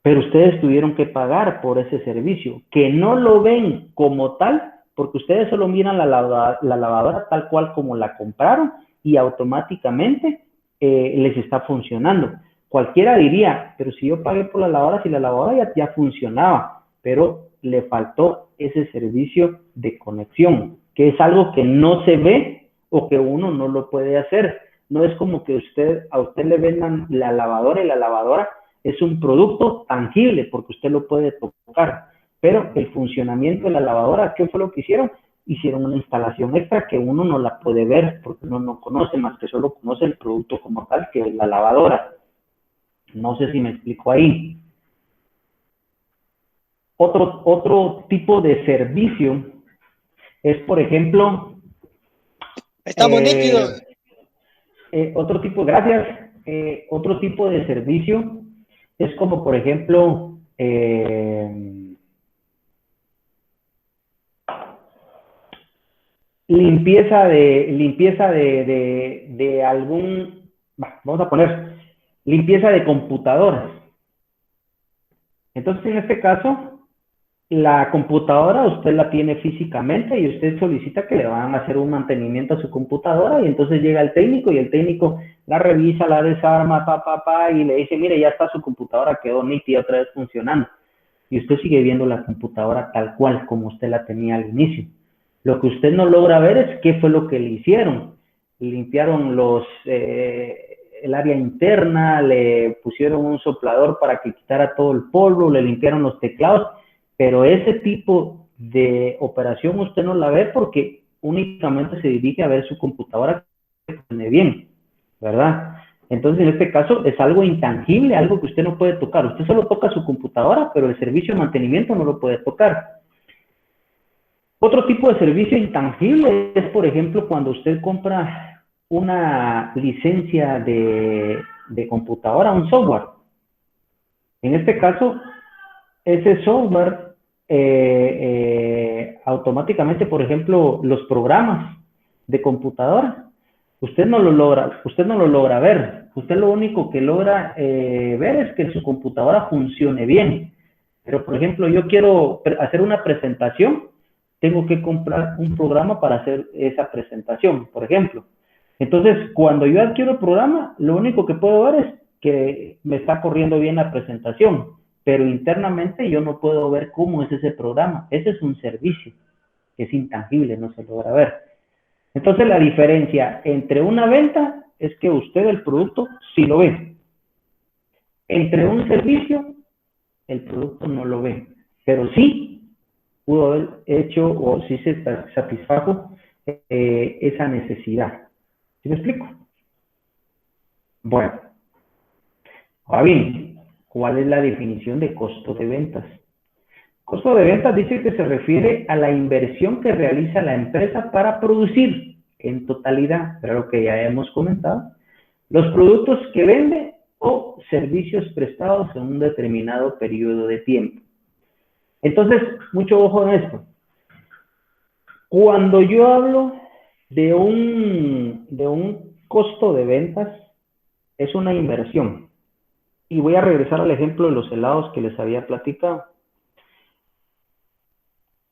Pero ustedes tuvieron que pagar por ese servicio, que no lo ven como tal, porque ustedes solo miran la lavadora tal cual como la compraron y automáticamente les está funcionando. Cualquiera diría, pero si yo pagué por la lavadora, si la lavadora ya funcionaba, pero le faltó ese servicio de conexión, que es algo que no se ve o que uno no lo puede hacer. No es como que a usted le vendan la lavadora y la lavadora es un producto tangible porque usted lo puede tocar, pero el funcionamiento de la lavadora, ¿qué fue lo que hicieron? Hicieron una instalación extra que uno no la puede ver porque uno no conoce más que solo conoce el producto como tal, que es la lavadora. No sé si me explico ahí. Otro tipo de servicio es, por ejemplo, estamos nítidos. Otro tipo de servicio es como, por ejemplo, limpieza de algún, vamos a poner, limpieza de computadoras. Entonces, en este caso, la computadora usted la tiene físicamente y usted solicita que le van a hacer un mantenimiento a su computadora y entonces llega el técnico y el técnico la revisa, la desarma, y le dice, mire, ya está su computadora, quedó nítida, otra vez funcionando. Y usted sigue viendo la computadora tal cual como usted la tenía al inicio. Lo que usted no logra ver es qué fue lo que le hicieron. Limpiaron el área interna, le pusieron un soplador para que quitara todo el polvo, le limpiaron los teclados, pero ese tipo de operación usted no la ve porque únicamente se dirige a ver su computadora que funcione bien, ¿verdad? Entonces, en este caso, es algo intangible, algo que usted no puede tocar. Usted solo toca su computadora, pero el servicio de mantenimiento no lo puede tocar. Otro tipo de servicio intangible es, por ejemplo, cuando usted compra una licencia de computadora, un software. En este caso, ese software automáticamente, por ejemplo, los programas de computadora, usted no lo logra ver. Usted lo único que logra ver es que su computadora funcione bien. Pero, por ejemplo, yo quiero hacer una presentación, tengo que comprar un programa para hacer esa presentación, por ejemplo. Entonces, cuando yo adquiero el programa, lo único que puedo ver es que me está corriendo bien la presentación, pero internamente yo no puedo ver cómo es ese programa. Ese es un servicio que es intangible, no se logra ver. Entonces, la diferencia entre una venta es que usted el producto sí lo ve. Entre un servicio, el producto no lo ve, pero sí pudo haber hecho o sí se satisfajo esa necesidad. ¿Sí me explico? Bueno, ahora bien, ¿cuál es la definición de costo de ventas? Costo de ventas dice que se refiere a la inversión que realiza la empresa para producir en totalidad, pero lo que ya hemos comentado, los productos que vende o servicios prestados en un determinado periodo de tiempo. Entonces, mucho ojo en esto. Cuando yo hablo de un costo de ventas, es una inversión. Y voy a regresar al ejemplo de los helados que les había platicado.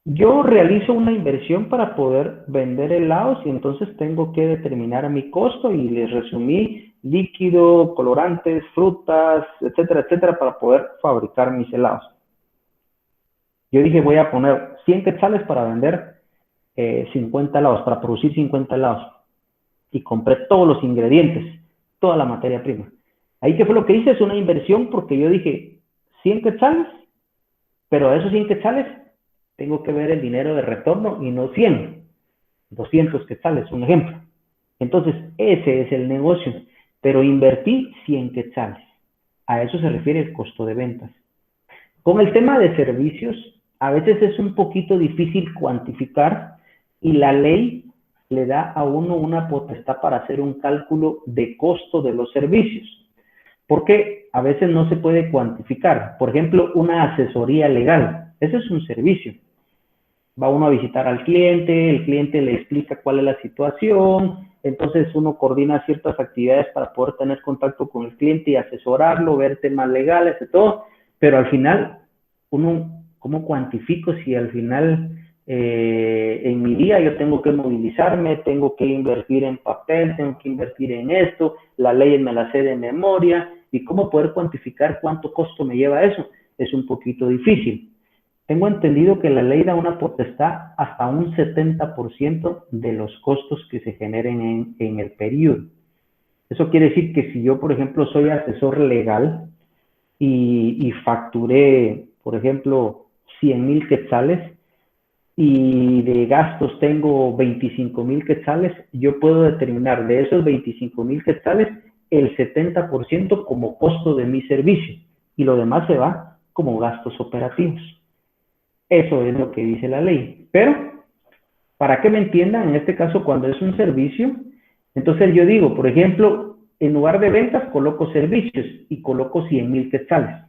Yo realizo una inversión para poder vender helados y entonces tengo que determinar mi costo y les resumí líquido, colorantes, frutas, etcétera, etcétera, para poder fabricar mis helados. Yo dije, voy a poner 100 quetzales para vender 50 helados, para producir 50 helados. Y compré todos los ingredientes, toda la materia prima. Ahí, ¿qué fue lo que hice? Es una inversión porque yo dije, 100 quetzales, pero de esos 100 quetzales tengo que ver el dinero de retorno y no 100, 200 quetzales, un ejemplo. Entonces, ese es el negocio, pero invertí 100 quetzales. A eso se refiere el costo de ventas. Con el tema de servicios, a veces es un poquito difícil cuantificar y la ley le da a uno una potestad para hacer un cálculo de costo de los servicios, porque a veces no se puede cuantificar. Por ejemplo, una asesoría legal, ese es un servicio. Va uno a visitar al cliente, el cliente le explica cuál es la situación, entonces uno coordina ciertas actividades para poder tener contacto con el cliente y asesorarlo, ver temas legales y todo, pero al final, uno, ¿cómo cuantifico si al final en mi día yo tengo que movilizarme, tengo que invertir en papel, tengo que invertir en esto, la ley me la sé de memoria, y cómo poder cuantificar cuánto costo me lleva eso? Es un poquito difícil. Tengo entendido que la ley da una potestad hasta un 70% de los costos que se generen en el periodo. Eso quiere decir que si yo, por ejemplo, soy asesor legal y facturé, por ejemplo, 100,000 quetzales y de gastos tengo 25,000 quetzales, yo puedo determinar de esos 25,000 quetzales el 70% como costo de mi servicio y lo demás se va como gastos operativos. Eso es lo que dice la ley. Pero, para que me entiendan, en este caso, cuando es un servicio, entonces yo digo, por ejemplo, en lugar de ventas, coloco servicios y coloco 100,000 quetzales.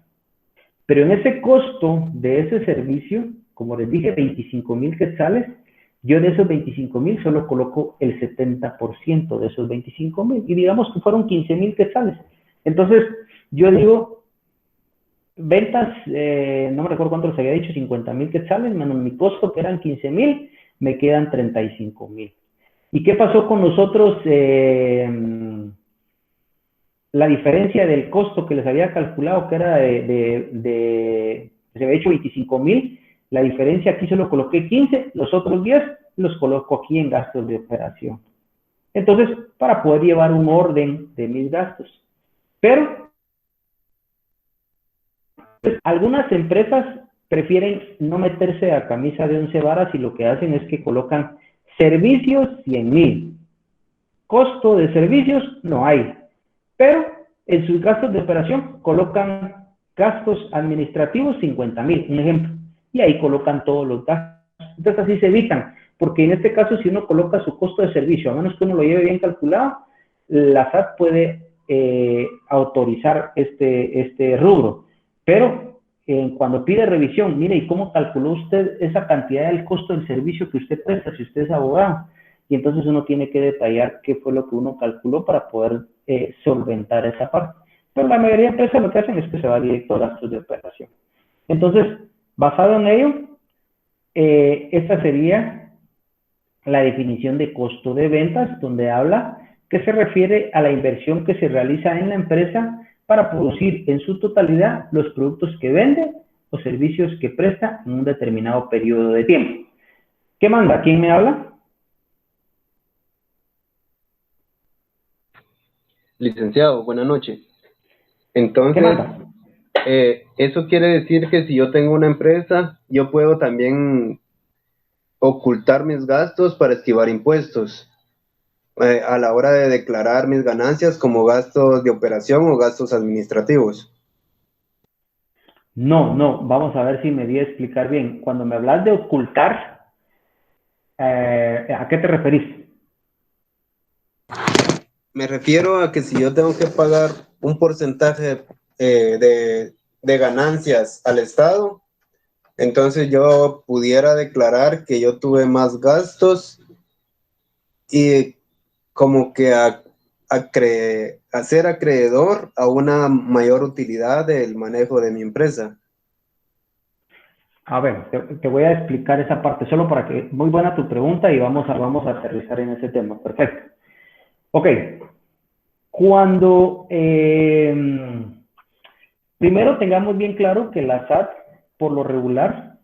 Pero en ese costo de ese servicio, como les dije, 25,000 quetzales, yo de esos 25,000 solo coloco el 70% de esos 25,000. Y digamos que fueron 15,000 quetzales. Entonces, yo digo, ventas, no me recuerdo cuánto les había dicho, 50,000 quetzales, menos mi costo que eran 15,000, me quedan 35,000. ¿Y qué pasó con nosotros? La diferencia del costo que les había calculado, que era se había hecho 25,000, la diferencia aquí solo coloqué 15, los otros 10 los coloco aquí en gastos de operación. Entonces, para poder llevar un orden de mis gastos. Pero pues, algunas empresas prefieren no meterse a camisa de 11 varas y lo que hacen es que colocan servicios 100,000. Costo de servicios no hay, pero en sus gastos de operación colocan gastos administrativos 50,000, un ejemplo, y ahí colocan todos los gastos. Entonces así se evitan, porque en este caso si uno coloca su costo de servicio, a menos que uno lo lleve bien calculado, la SAT puede autorizar este rubro. Pero cuando pide revisión, mire, ¿y cómo calculó usted esa cantidad del costo del servicio que usted presta si usted es abogado? Y entonces uno tiene que detallar qué fue lo que uno calculó para poder solventar esa parte. Pero la mayoría de empresas lo que hacen es que se va directo a gastos de operación. Entonces, basado en ello, esta sería la definición de costo de ventas, donde habla que se refiere a la inversión que se realiza en la empresa para producir en su totalidad los productos que vende o servicios que presta en un determinado periodo de tiempo. ¿Qué manda? ¿Quién me habla? Licenciado, buenas noches. Entonces, eso quiere decir que si yo tengo una empresa, yo puedo también ocultar mis gastos para esquivar impuestos a la hora de declarar mis ganancias como gastos de operación o gastos administrativos. No, vamos a ver si me di a explicar bien. Cuando me hablas de ocultar, ¿a qué te referís? Me refiero a que si yo tengo que pagar un porcentaje de ganancias al Estado, entonces yo pudiera declarar que yo tuve más gastos y como que a ser acreedor a una mayor utilidad del manejo de mi empresa. A ver, te voy a explicar esa parte, solo para que, muy buena tu pregunta y vamos a aterrizar en ese tema. Perfecto. Ok. Cuando, primero tengamos bien claro que la SAT, por lo regular,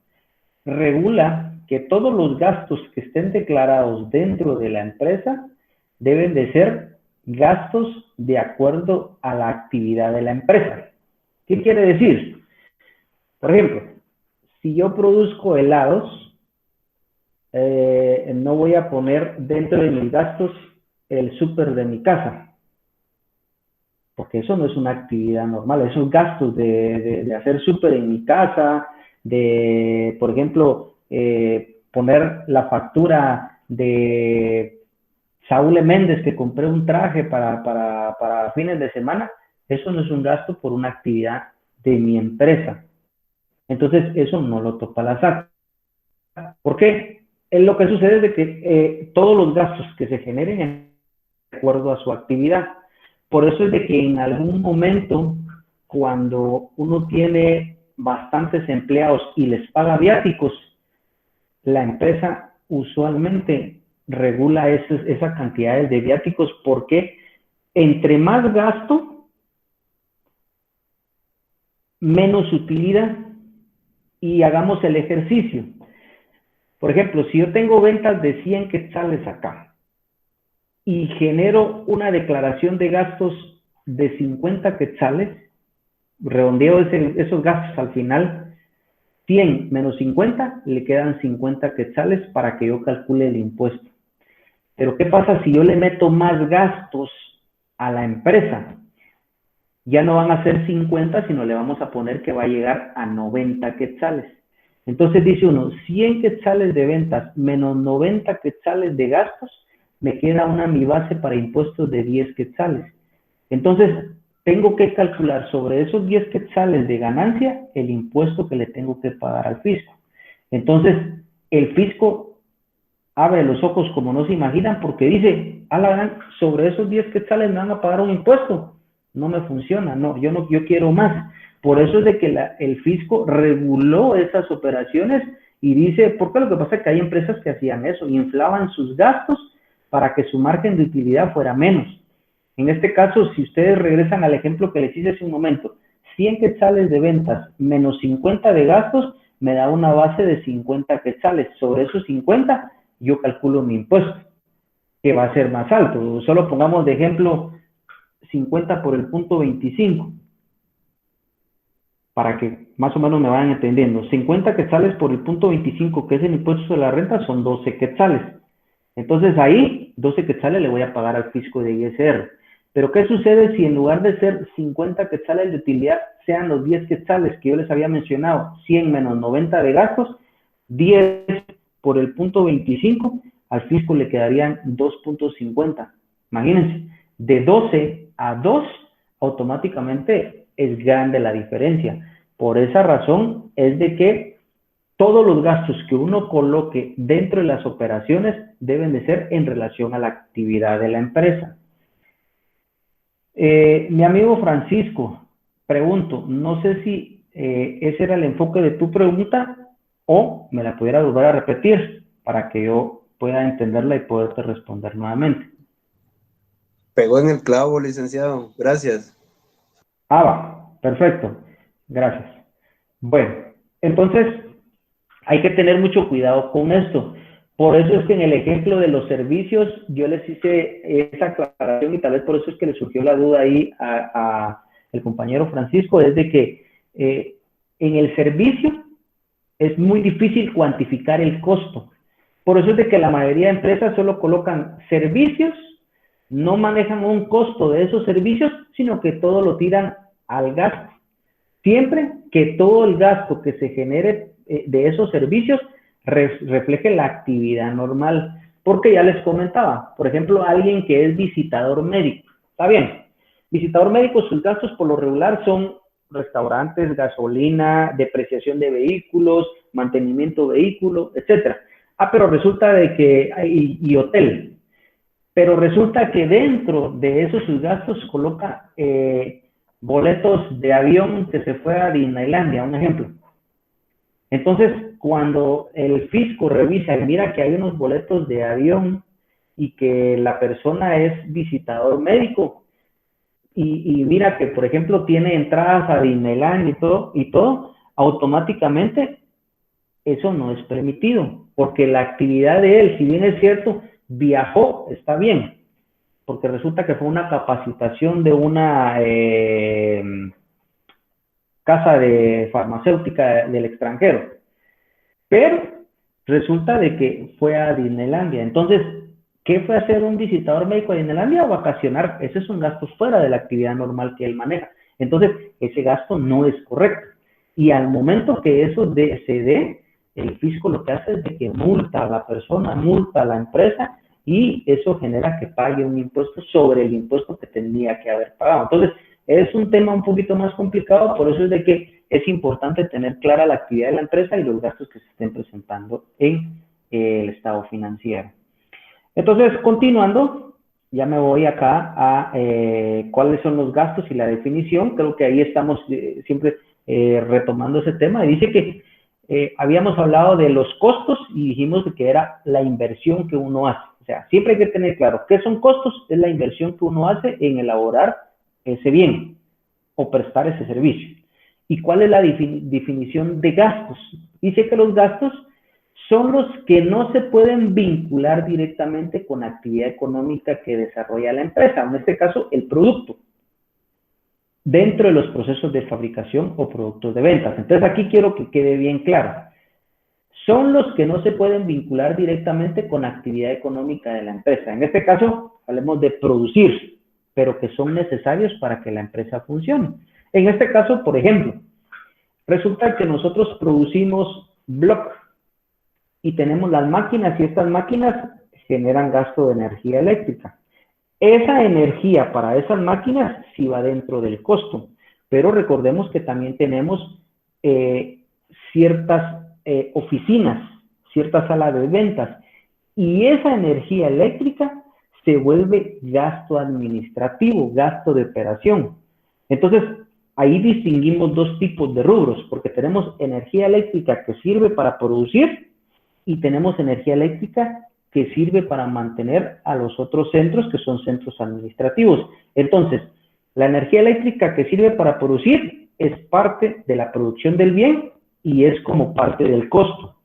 regula que todos los gastos que estén declarados dentro de la empresa deben de ser gastos de acuerdo a la actividad de la empresa. ¿Qué quiere decir? Por ejemplo, si yo produzco helados, no voy a poner dentro de mis gastos el súper de mi casa, porque eso no es una actividad normal. Esos gastos de hacer súper en mi casa, de, por ejemplo, poner la factura de Saúl Méndez que compré un traje para fines de semana, eso no es un gasto por una actividad de mi empresa. Entonces, eso no lo topa la SAT. ¿Por qué? Lo que sucede es de que todos los gastos que se generen de acuerdo a su actividad. Por eso es de que en algún momento, cuando uno tiene bastantes empleados y les paga viáticos, la empresa usualmente regula esas cantidades de viáticos, porque entre más gasto, menos utilidad. Y hagamos el ejercicio. Por ejemplo, si yo tengo ventas de 100 quetzales acá y genero una declaración de gastos de 50 quetzales, redondeo esos gastos al final, 100 menos 50, le quedan 50 quetzales para que yo calcule el impuesto. Pero ¿qué pasa si yo le meto más gastos a la empresa? Ya no van a ser 50, sino le vamos a poner que va a llegar a 90 quetzales. Entonces dice uno, 100 quetzales de ventas menos 90 quetzales de gastos, me queda mi base para impuestos de 10 quetzales. Entonces, tengo que calcular sobre esos 10 quetzales de ganancia el impuesto que le tengo que pagar al fisco. Entonces, el fisco abre los ojos como no se imaginan, porque dice, sobre esos 10 quetzales me van a pagar un impuesto. No me funciona, no, yo quiero más. Por eso es de que el fisco reguló esas operaciones y dice, porque lo que pasa es que hay empresas que hacían eso, inflaban sus gastos para que su margen de utilidad fuera menos. En este caso, si ustedes regresan al ejemplo que les hice hace un momento, 100 quetzales de ventas menos 50 de gastos, me da una base de 50 quetzales. Sobre esos 50, yo calculo mi impuesto, que va a ser más alto. Solo pongamos de ejemplo 50 por el punto 25, para que más o menos me vayan entendiendo. 50 quetzales por el punto 25, que es el impuesto de la renta, son 12 quetzales. Entonces ahí, 12 quetzales le voy a pagar al fisco de ISR. Pero ¿qué sucede si en lugar de ser 50 quetzales de utilidad, sean los 10 quetzales que yo les había mencionado, 100 menos 90 de gastos, 10 por el punto 25, al fisco le quedarían 2.50. Imagínense, de 12 a 2, automáticamente es grande la diferencia. Por esa razón es de que todos los gastos que uno coloque dentro de las operaciones deben de ser en relación a la actividad de la empresa. Mi amigo Francisco, pregunto, no sé si ese era el enfoque de tu pregunta o me la pudiera volver a repetir para que yo pueda entenderla y poderte responder nuevamente. Pegó en el clavo, licenciado. Gracias. Va, perfecto. Gracias. Bueno, entonces hay que tener mucho cuidado con esto. Por eso es que en el ejemplo de los servicios yo les hice esa aclaración y tal vez por eso es que le surgió la duda ahí a el compañero Francisco, es de que en el servicio es muy difícil cuantificar el costo. Por eso es de que la mayoría de empresas solo colocan servicios, no manejan un costo de esos servicios, sino que todo lo tiran al gasto. Siempre que todo el gasto que se genere de esos servicios refleje la actividad normal. Porque ya les comentaba, por ejemplo, alguien que es visitador médico. Está bien, visitador médico, sus gastos por lo regular son restaurantes, gasolina, depreciación de vehículos, mantenimiento de vehículos, etc. Pero resulta de que, y hotel. pero resulta que dentro de esos sus gastos coloca boletos de avión que se fue a Disneylandia, un ejemplo. Entonces, cuando el fisco revisa y mira que hay unos boletos de avión y que la persona es visitador médico y mira que, por ejemplo, tiene entradas a Disneyland y todo, automáticamente eso no es permitido, porque la actividad de él, si bien es cierto, viajó, está bien, porque resulta que fue una capacitación de una casa de farmacéutica del extranjero, pero resulta de que fue a Disneylandia. Entonces, ¿qué fue hacer un visitador médico a Disneylandia? O vacacionar. Ese es un gasto fuera de la actividad normal que él maneja. Entonces, ese gasto no es correcto. Y al momento que eso se dé, el fisco lo que hace es de que multa a la persona, multa a la empresa, y eso genera que pague un impuesto sobre el impuesto que tendría que haber pagado. Entonces, es un tema un poquito más complicado, por eso es de que es importante tener clara la actividad de la empresa y los gastos que se estén presentando en el estado financiero. Entonces, continuando, ya me voy acá a cuáles son los gastos y la definición. Creo que ahí estamos siempre retomando ese tema. Y dice que habíamos hablado de los costos y dijimos que era la inversión que uno hace. O sea, siempre hay que tener claro qué son costos, es la inversión que uno hace en elaborar ese bien o prestar ese servicio. ¿Y cuál es la definición de gastos? Dice que los gastos son los que no se pueden vincular directamente con la actividad económica que desarrolla la empresa, en este caso el producto, dentro de los procesos de fabricación o productos de ventas. Entonces aquí quiero que quede bien claro. Son los que no se pueden vincular directamente con la actividad económica de la empresa. En este caso, hablemos de producir, pero que son necesarios para que la empresa funcione. En este caso, por ejemplo, resulta que nosotros producimos bloc y tenemos las máquinas y estas máquinas generan gasto de energía eléctrica. Esa energía para esas máquinas sí va dentro del costo, pero recordemos que también tenemos ciertas oficinas, ciertas salas de ventas, y esa energía eléctrica se vuelve gasto administrativo, gasto de operación. Entonces, ahí distinguimos dos tipos de rubros, porque tenemos energía eléctrica que sirve para producir y tenemos energía eléctrica que sirve para mantener a los otros centros, que son centros administrativos. Entonces, la energía eléctrica que sirve para producir es parte de la producción del bien y es como parte del costo.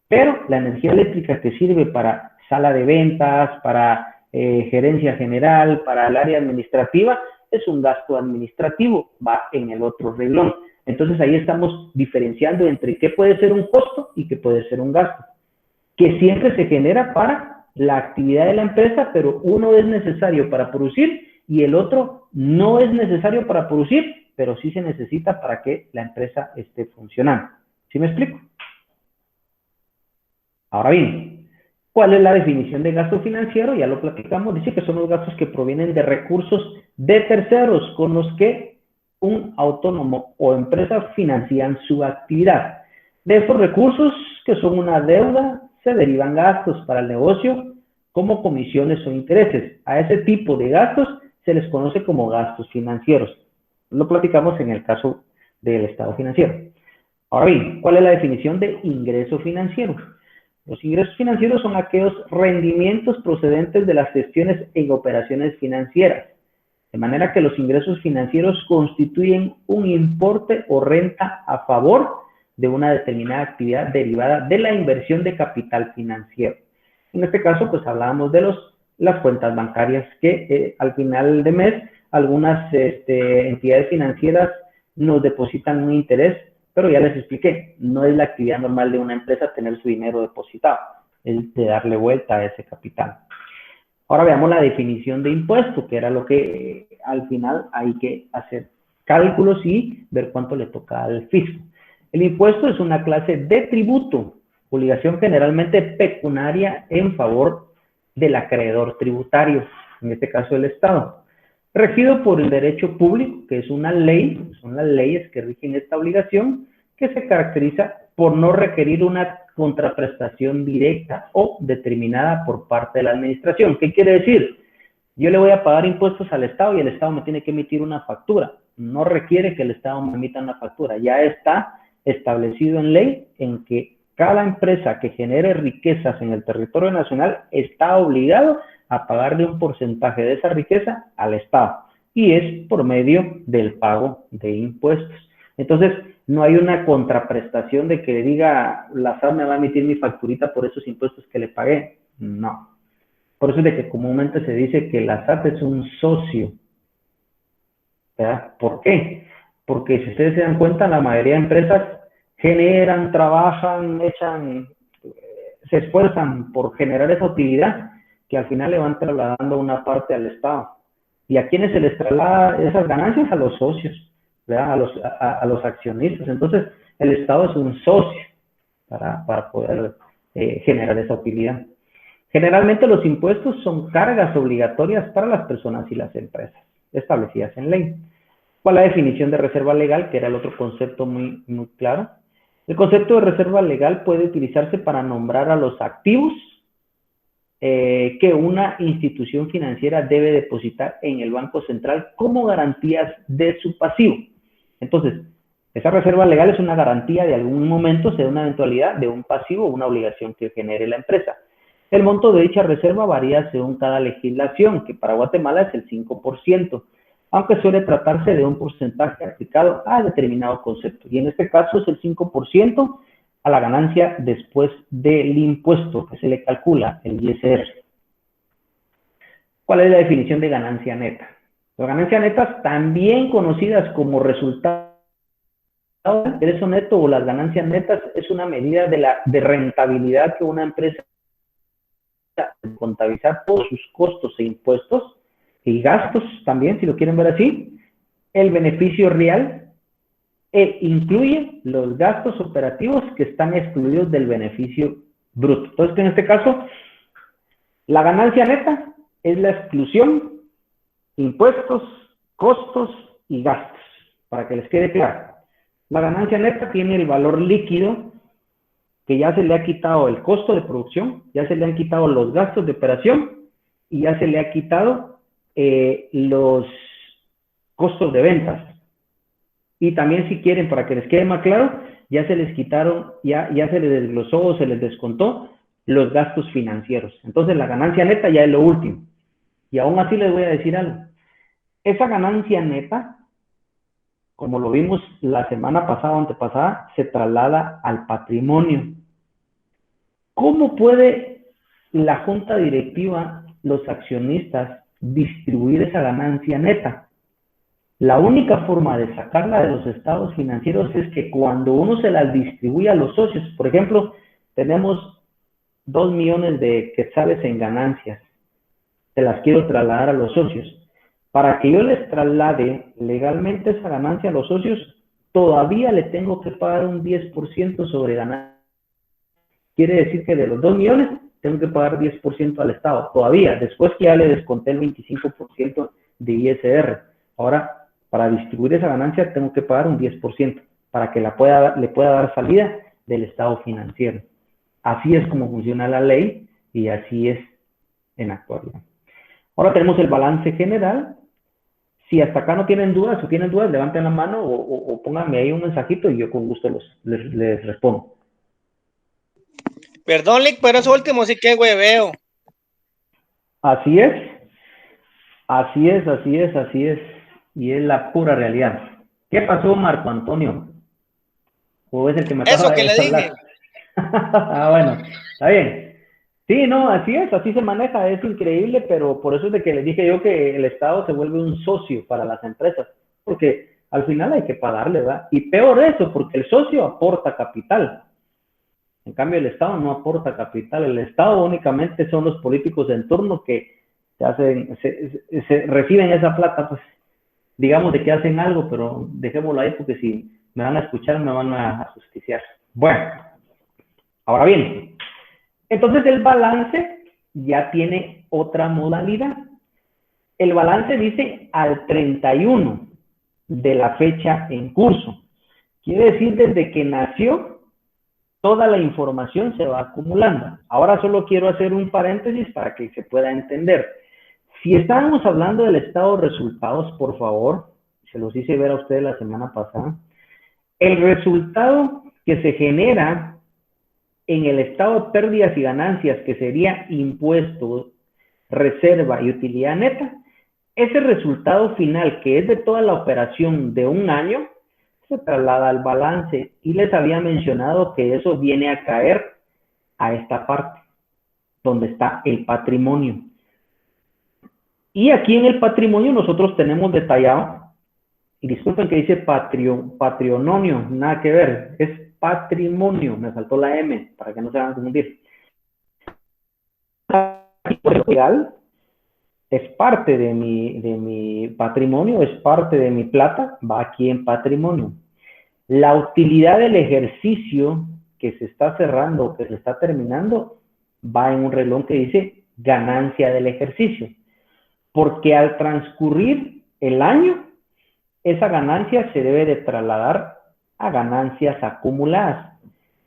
Pero la energía eléctrica que sirve para sala de ventas, para gerencia general, para el área administrativa, es un gasto administrativo, va en el otro renglón. Entonces ahí estamos diferenciando entre qué puede ser un costo y qué puede ser un gasto, que siempre se genera para la actividad de la empresa, pero uno es necesario para producir y el otro no es necesario para producir, pero sí se necesita para que la empresa esté funcionando. ¿Sí me explico? Ahora bien, ¿cuál es la definición de gasto financiero? Ya lo platicamos, dice que son los gastos que provienen de recursos de terceros con los que un autónomo o empresa financian su actividad. De estos recursos, que son una deuda, se derivan gastos para el negocio como comisiones o intereses. A ese tipo de gastos se les conoce como gastos financieros. Lo platicamos en el caso del estado financiero. Ahora bien, ¿cuál es la definición de ingreso financiero? Los ingresos financieros son aquellos rendimientos procedentes de las gestiones en operaciones financieras. De manera que los ingresos financieros constituyen un importe o renta a favor de una determinada actividad derivada de la inversión de capital financiero. En este caso, pues hablábamos de las cuentas bancarias que al final de mes algunas entidades financieras nos depositan un interés, pero ya les expliqué, no es la actividad normal de una empresa tener su dinero depositado, es de darle vuelta a ese capital. Ahora veamos la definición de impuesto, que era lo que al final hay que hacer cálculos y ver cuánto le toca al fisco. El impuesto es una clase de tributo, obligación generalmente pecuniaria en favor del acreedor tributario, en este caso el Estado, regido por el derecho público, que es una ley, son las leyes que rigen esta obligación, que se caracteriza por no requerir una contraprestación directa o determinada por parte de la administración. ¿Qué quiere decir? Yo le voy a pagar impuestos al Estado y el Estado me tiene que emitir una factura. No requiere que el Estado me emita una factura. Ya está establecido en ley en que cada empresa que genere riquezas en el territorio nacional está obligado a pagarle un porcentaje de esa riqueza al Estado. Y es por medio del pago de impuestos. Entonces, no hay una contraprestación de que diga, la SAT me va a emitir mi facturita por esos impuestos que le pagué. No. Por eso es de que comúnmente se dice que la SAT es un socio. ¿Verdad? ¿Por qué? Porque si ustedes se dan cuenta, la mayoría de empresas generan, trabajan, se esfuerzan por generar esa utilidad que al final le van trasladando una parte al Estado. ¿Y a quiénes se les traslada esas ganancias? A los socios, ¿verdad? A los accionistas. Entonces, el Estado es un socio para poder generar esa utilidad. Generalmente los impuestos son cargas obligatorias para las personas y las empresas, establecidas en ley. ¿Cuál es la definición de reserva legal? Que era el otro concepto muy claro. El concepto de reserva legal puede utilizarse para nombrar a los activos que una institución financiera debe depositar en el Banco Central como garantías de su pasivo. Entonces, esa reserva legal es una garantía de algún momento, sea una eventualidad de un pasivo o una obligación que genere la empresa. El monto de dicha reserva varía según cada legislación, que para Guatemala es el 5%, aunque suele tratarse de un porcentaje aplicado a determinado concepto. Y en este caso es el 5% a la ganancia después del impuesto que se le calcula, el ISR. ¿Cuál es la definición de ganancia neta? Las ganancias netas, también conocidas como resultado de ingreso neto o las ganancias netas, es una medida de rentabilidad que una empresa contabilizar todos sus costos e impuestos y gastos también, si lo quieren ver así, el beneficio real incluye los gastos operativos que están excluidos del beneficio bruto. Entonces, en este caso, la ganancia neta es la exclusión, impuestos, costos y gastos, para que les quede claro. La ganancia neta tiene el valor líquido que ya se le ha quitado el costo de producción, ya se le han quitado los gastos de operación y ya se le ha quitado los costos de ventas. Y también, si quieren, para que les quede más claro, ya se les quitaron, ya se les desglosó o se les descontó los gastos financieros. Entonces, la ganancia neta ya es lo último. Y aún así les voy a decir algo. Esa ganancia neta, como lo vimos la semana pasada o antepasada, se traslada al patrimonio. ¿Cómo puede la junta directiva, los accionistas, distribuir esa ganancia neta? La única forma de sacarla de los estados financieros es que cuando uno se las distribuye a los socios, por ejemplo, tenemos 2 millones de quetzales en ganancias, se las quiero trasladar a los socios. Para que yo les traslade legalmente esa ganancia a los socios, todavía le tengo que pagar un 10% sobre ganancia. Quiere decir que de los 2 millones, tengo que pagar 10% al Estado. Todavía, después que ya le desconté el 25% de ISR. Ahora, para distribuir esa ganancia, tengo que pagar un 10% para que le pueda dar salida del estado financiero. Así es como funciona la ley y así es en la actualidad. Ahora tenemos el balance general. Si hasta acá no tienen dudas o tienen dudas, levanten la mano o pónganme ahí un mensajito y yo con gusto les respondo. Perdón, Lick, pero eso último sí que hueveo. Así es. Así es. Y es la pura realidad. ¿Qué pasó, Marco Antonio? ¿O es el que me acaba de hablar? Ah, bueno, está bien. Sí, no, así es, así se maneja, es increíble, pero por eso es de que les dije yo que el Estado se vuelve un socio para las empresas, porque al final hay que pagarle, ¿verdad? Y peor eso, porque el socio aporta capital. En cambio, el Estado no aporta capital. El Estado únicamente son los políticos en turno que se reciben esa plata, pues, digamos de que hacen algo, pero dejémoslo ahí porque si me van a escuchar me van a justiciar. Bueno, ahora bien, entonces el balance ya tiene otra modalidad. El balance dice al 31 de la fecha en curso. Quiere decir desde que nació toda la información se va acumulando. Ahora solo quiero hacer un paréntesis para que se pueda entender. Si estábamos hablando del estado de resultados, por favor, se los hice ver a ustedes la semana pasada, el resultado que se genera en el estado de pérdidas y ganancias, que sería impuestos, reserva y utilidad neta, ese resultado final, que es de toda la operación de un año, se traslada al balance. Y les había mencionado que eso viene a caer a esta parte, donde está el patrimonio. Y aquí en el patrimonio nosotros tenemos detallado, y disculpen que dice patrimonio, nada que ver, es patrimonio, me faltó la M, para que no se van a confundir. Legal, es parte de mi patrimonio, es parte de mi plata, va aquí en patrimonio. La utilidad del ejercicio que se está cerrando, que se está terminando, va en un renglón que dice ganancia del ejercicio. Porque al transcurrir el año, esa ganancia se debe de trasladar a ganancias acumuladas.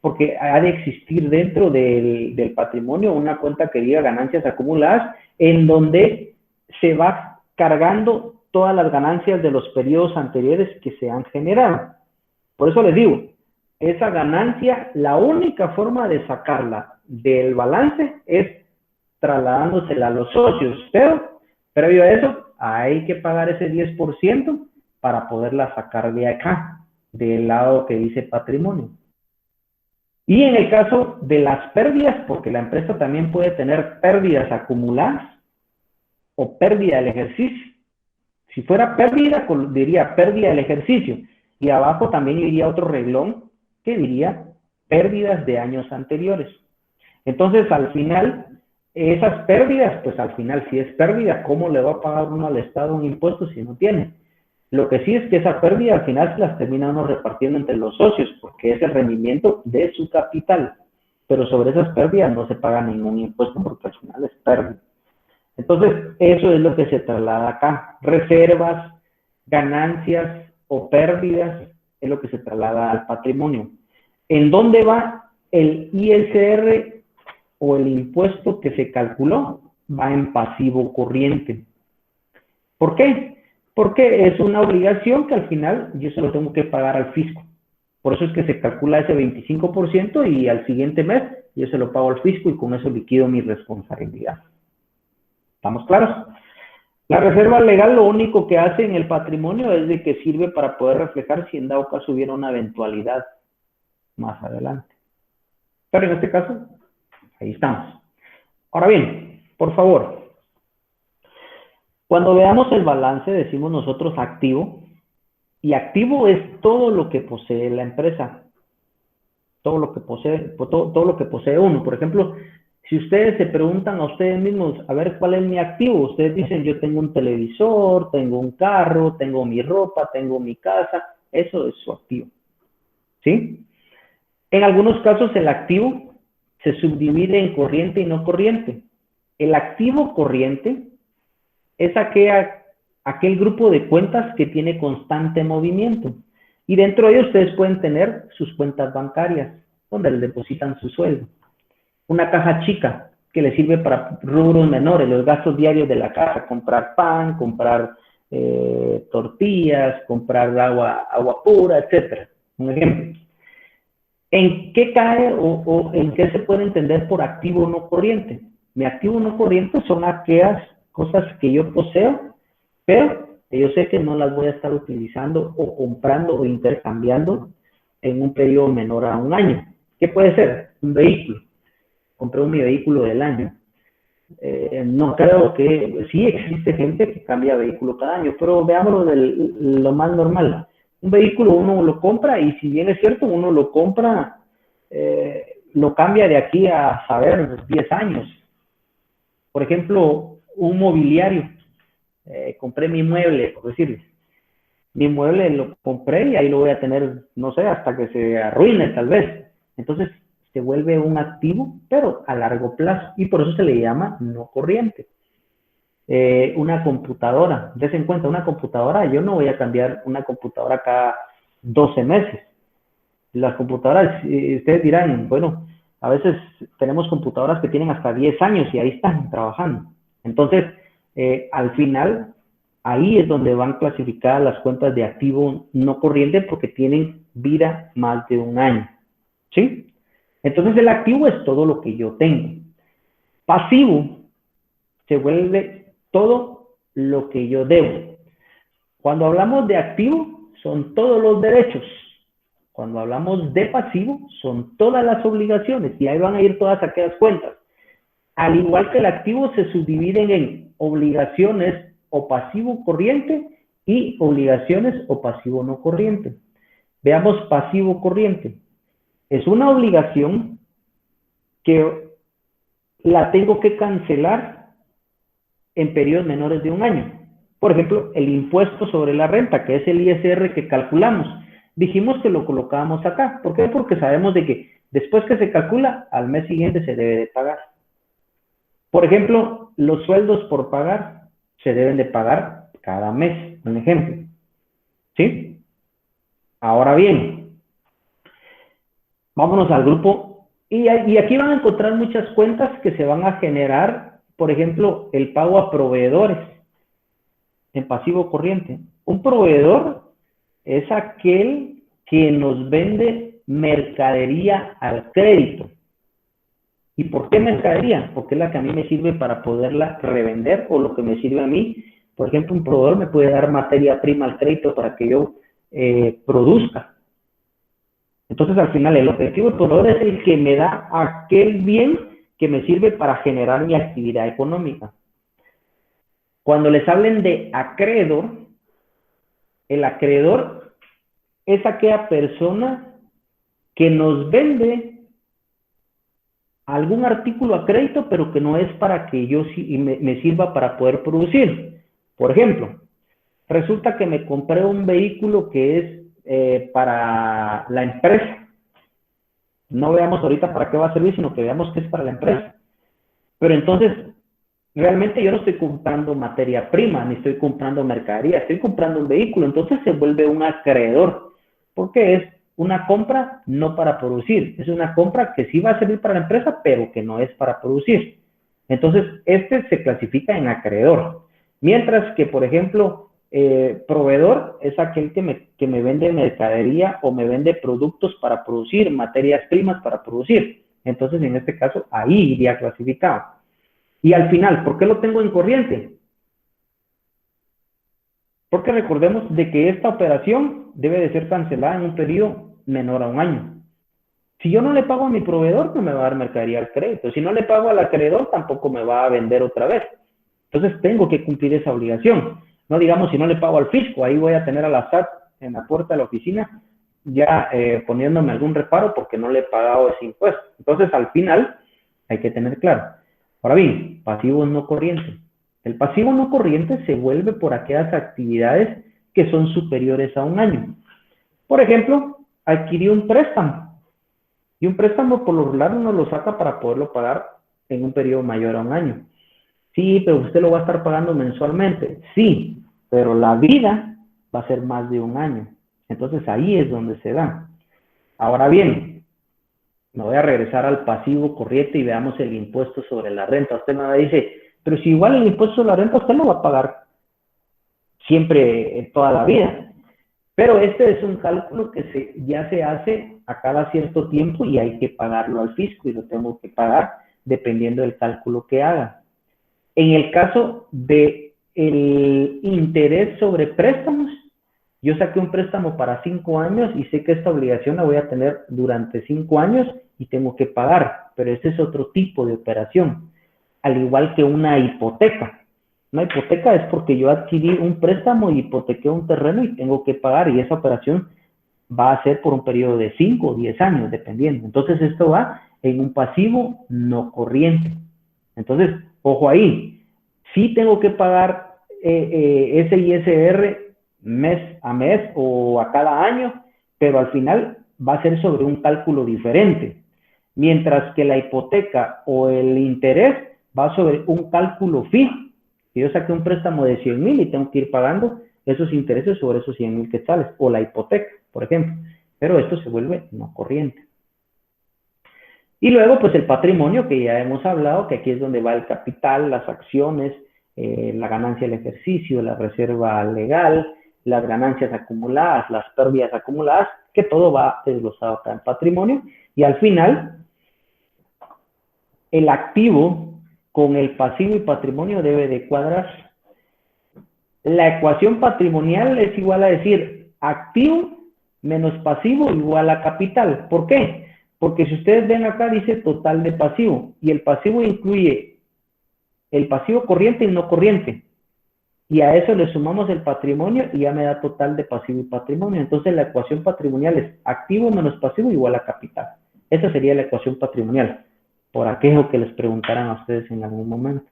Porque ha de existir dentro del patrimonio una cuenta que diga ganancias acumuladas, en donde se va cargando todas las ganancias de los periodos anteriores que se han generado. Por eso les digo, esa ganancia, la única forma de sacarla del balance es trasladándosela a los socios. Pero, previo a eso, hay que pagar ese 10% para poderla sacar de acá, del lado que dice patrimonio. Y en el caso de las pérdidas, porque la empresa también puede tener pérdidas acumuladas o pérdida del ejercicio. Si fuera pérdida, diría pérdida del ejercicio. Y abajo también iría otro renglón que diría pérdidas de años anteriores. Entonces, al final, esas pérdidas, pues al final, si es pérdida, ¿cómo le va a pagar uno al Estado un impuesto si no tiene? Lo que sí es que esa pérdida al final se las termina uno repartiendo entre los socios, porque es el rendimiento de su capital. Pero sobre esas pérdidas no se paga ningún impuesto, porque al final es pérdida. Entonces, eso es lo que se traslada acá. Reservas, ganancias o pérdidas es lo que se traslada al patrimonio. ¿En dónde va el ISR o el impuesto que se calculó? Va en pasivo corriente. ¿Por qué? Porque es una obligación que al final yo se lo tengo que pagar al fisco. Por eso es que se calcula ese 25% y al siguiente mes yo se lo pago al fisco y con eso liquido mi responsabilidad. ¿Estamos claros? La reserva legal lo único que hace en el patrimonio es de que sirve para poder reflejar si en dado caso hubiera una eventualidad más adelante. Pero en este caso, ahí estamos. Ahora bien, por favor, cuando veamos el balance decimos nosotros activo, y activo es todo lo que posee la empresa. Todo lo que posee uno. Por ejemplo, si ustedes se preguntan a ustedes mismos, a ver, ¿cuál es mi activo? Ustedes dicen, yo tengo un televisor, tengo un carro, tengo mi ropa, tengo mi casa. Eso es su activo. ¿Sí? En algunos casos el activo se subdivide en corriente y no corriente. El activo corriente es aquel grupo de cuentas que tiene constante movimiento. Y dentro de ellos ustedes pueden tener sus cuentas bancarias, donde les depositan su sueldo. Una caja chica que le sirve para rubros menores, los gastos diarios de la casa, comprar pan, comprar tortillas, comprar agua pura, etc. Un ejemplo. ¿En qué cae o en qué se puede entender por activo no corriente? Mi activo no corriente son aquellas cosas que yo poseo, pero yo sé que no las voy a estar utilizando o comprando o intercambiando en un periodo menor a un año. ¿Qué puede ser? Un vehículo. Compré mi vehículo del año. No creo que... Sí existe gente que cambia vehículo cada año, pero veámoslo de lo más normal. Un vehículo uno lo compra y si bien es cierto, uno lo compra, lo cambia de aquí a saber 10 años. Por ejemplo, un mobiliario. Compré mi mueble, por decirles. Mi mueble lo compré y ahí lo voy a tener, no sé, hasta que se arruine tal vez. Entonces, se vuelve un activo, pero a largo plazo. Y por eso se le llama no corriente. Una computadora. Des en cuenta, una computadora, yo no voy a cambiar una computadora cada 12 meses. Las computadoras, ustedes dirán, bueno, a veces tenemos computadoras que tienen hasta 10 años y ahí están trabajando. Entonces, al final, ahí es donde van clasificadas las cuentas de activo no corriente porque tienen vida más de un año. ¿Sí? Entonces, el activo es todo lo que yo tengo. Pasivo se vuelve todo lo que yo debo. Cuando hablamos de activo, son todos los derechos. Cuando hablamos de pasivo, son todas las obligaciones y ahí van a ir todas aquellas cuentas. Al igual que el activo, se subdividen en obligaciones o pasivo corriente y obligaciones o pasivo no corriente. Veamos pasivo corriente. Es una obligación que la tengo que cancelar en periodos menores de un año. Por ejemplo, el impuesto sobre la renta, que es el ISR que calculamos. Dijimos que lo colocábamos acá. ¿Por qué? Porque sabemos de que después que se calcula, al mes siguiente se debe de pagar. Por ejemplo, los sueldos por pagar se deben de pagar cada mes. Un ejemplo. ¿Sí? Ahora bien, vámonos al grupo. Y aquí van a encontrar muchas cuentas que se van a generar. Por ejemplo, el pago a proveedores en pasivo corriente. Un proveedor es aquel que nos vende mercadería al crédito. ¿Y por qué mercadería? Porque es la que a mí me sirve para poderla revender o lo que me sirve a mí. Por ejemplo, un proveedor me puede dar materia prima al crédito para que yo produzca. Entonces, al final, el objetivo del proveedor es el que me da aquel bien que me sirve para generar mi actividad económica. Cuando les hablen de acreedor, el acreedor es aquella persona que nos vende algún artículo a crédito, pero que no es para que yo me sirva para poder producir. Por ejemplo, resulta que me compré un vehículo que es para la empresa. No veamos ahorita para qué va a servir, sino que veamos que es para la empresa. Pero entonces, realmente yo no estoy comprando materia prima, ni estoy comprando mercadería, estoy comprando un vehículo. Entonces se vuelve un acreedor, porque es una compra no para producir. Es una compra que sí va a servir para la empresa, pero que no es para producir. Entonces, este se clasifica en acreedor. Mientras que, por ejemplo, proveedor es aquel que me vende mercadería o me vende productos para producir, materias primas para producir. Entonces, en este caso, ahí iría clasificado. Y al final, ¿por qué lo tengo en corriente? Porque recordemos de que esta operación debe de ser cancelada en un periodo menor a un año. Si yo no le pago a mi proveedor, no me va a dar mercadería al crédito. Si no le pago al acreedor, tampoco me va a vender otra vez. Entonces, tengo que cumplir esa obligación. No digamos, si no le pago al fisco, ahí voy a tener a la SAT en la puerta de la oficina ya poniéndome algún reparo porque no le he pagado ese impuesto. Entonces, al final, hay que tener claro. Ahora bien, pasivo no corriente. El pasivo no corriente se vuelve por aquellas actividades que son superiores a un año. Por ejemplo, adquirí un préstamo. Y un préstamo por lo regular uno lo saca para poderlo pagar en un periodo mayor a un año. Sí, pero usted lo va a estar pagando mensualmente. Sí, pero la vida va a ser más de un año. Entonces ahí es donde se da. Ahora bien, me voy a regresar al pasivo corriente y veamos el impuesto sobre la renta. Usted me dice, pero si igual el impuesto sobre la renta usted lo va a pagar siempre, toda la vida. Pero este es un cálculo que ya se hace a cada cierto tiempo y hay que pagarlo al fisco y lo tengo que pagar dependiendo del cálculo que haga. En el caso del interés sobre préstamos, yo saqué un préstamo para 5 años y sé que esta obligación la voy a tener durante 5 años y tengo que pagar, pero este es otro tipo de operación, al igual que una hipoteca. Una hipoteca es porque yo adquirí un préstamo y hipotequé un terreno y tengo que pagar, y esa operación va a ser por un periodo de 5 o 10 años, dependiendo. Entonces, esto va en un pasivo no corriente. Entonces, ojo ahí, sí tengo que pagar ese ISR mes a mes o a cada año, pero al final va a ser sobre un cálculo diferente. Mientras que la hipoteca o el interés va sobre un cálculo fijo. Si yo saqué un préstamo de 100,000 y tengo que ir pagando esos intereses sobre esos 100,000 quetzales, o la hipoteca, por ejemplo. pero esto se vuelve no corriente. Y luego, pues el patrimonio, que ya hemos hablado, que aquí es donde va el capital, las acciones, la ganancia del ejercicio, la reserva legal, las ganancias acumuladas, las pérdidas acumuladas, que todo va desglosado acá en patrimonio. Y al final, el activo con el pasivo y patrimonio debe de cuadrar. La ecuación patrimonial es igual a decir activo menos pasivo igual a capital. ¿Por qué? Porque si ustedes ven acá dice total de pasivo y el pasivo incluye el pasivo corriente y no corriente. Y a eso le sumamos el patrimonio y ya me da total de pasivo y patrimonio. Entonces la ecuación patrimonial es activo menos pasivo igual a capital. Esa sería la ecuación patrimonial, por aquello que les preguntaran a ustedes en algún momento.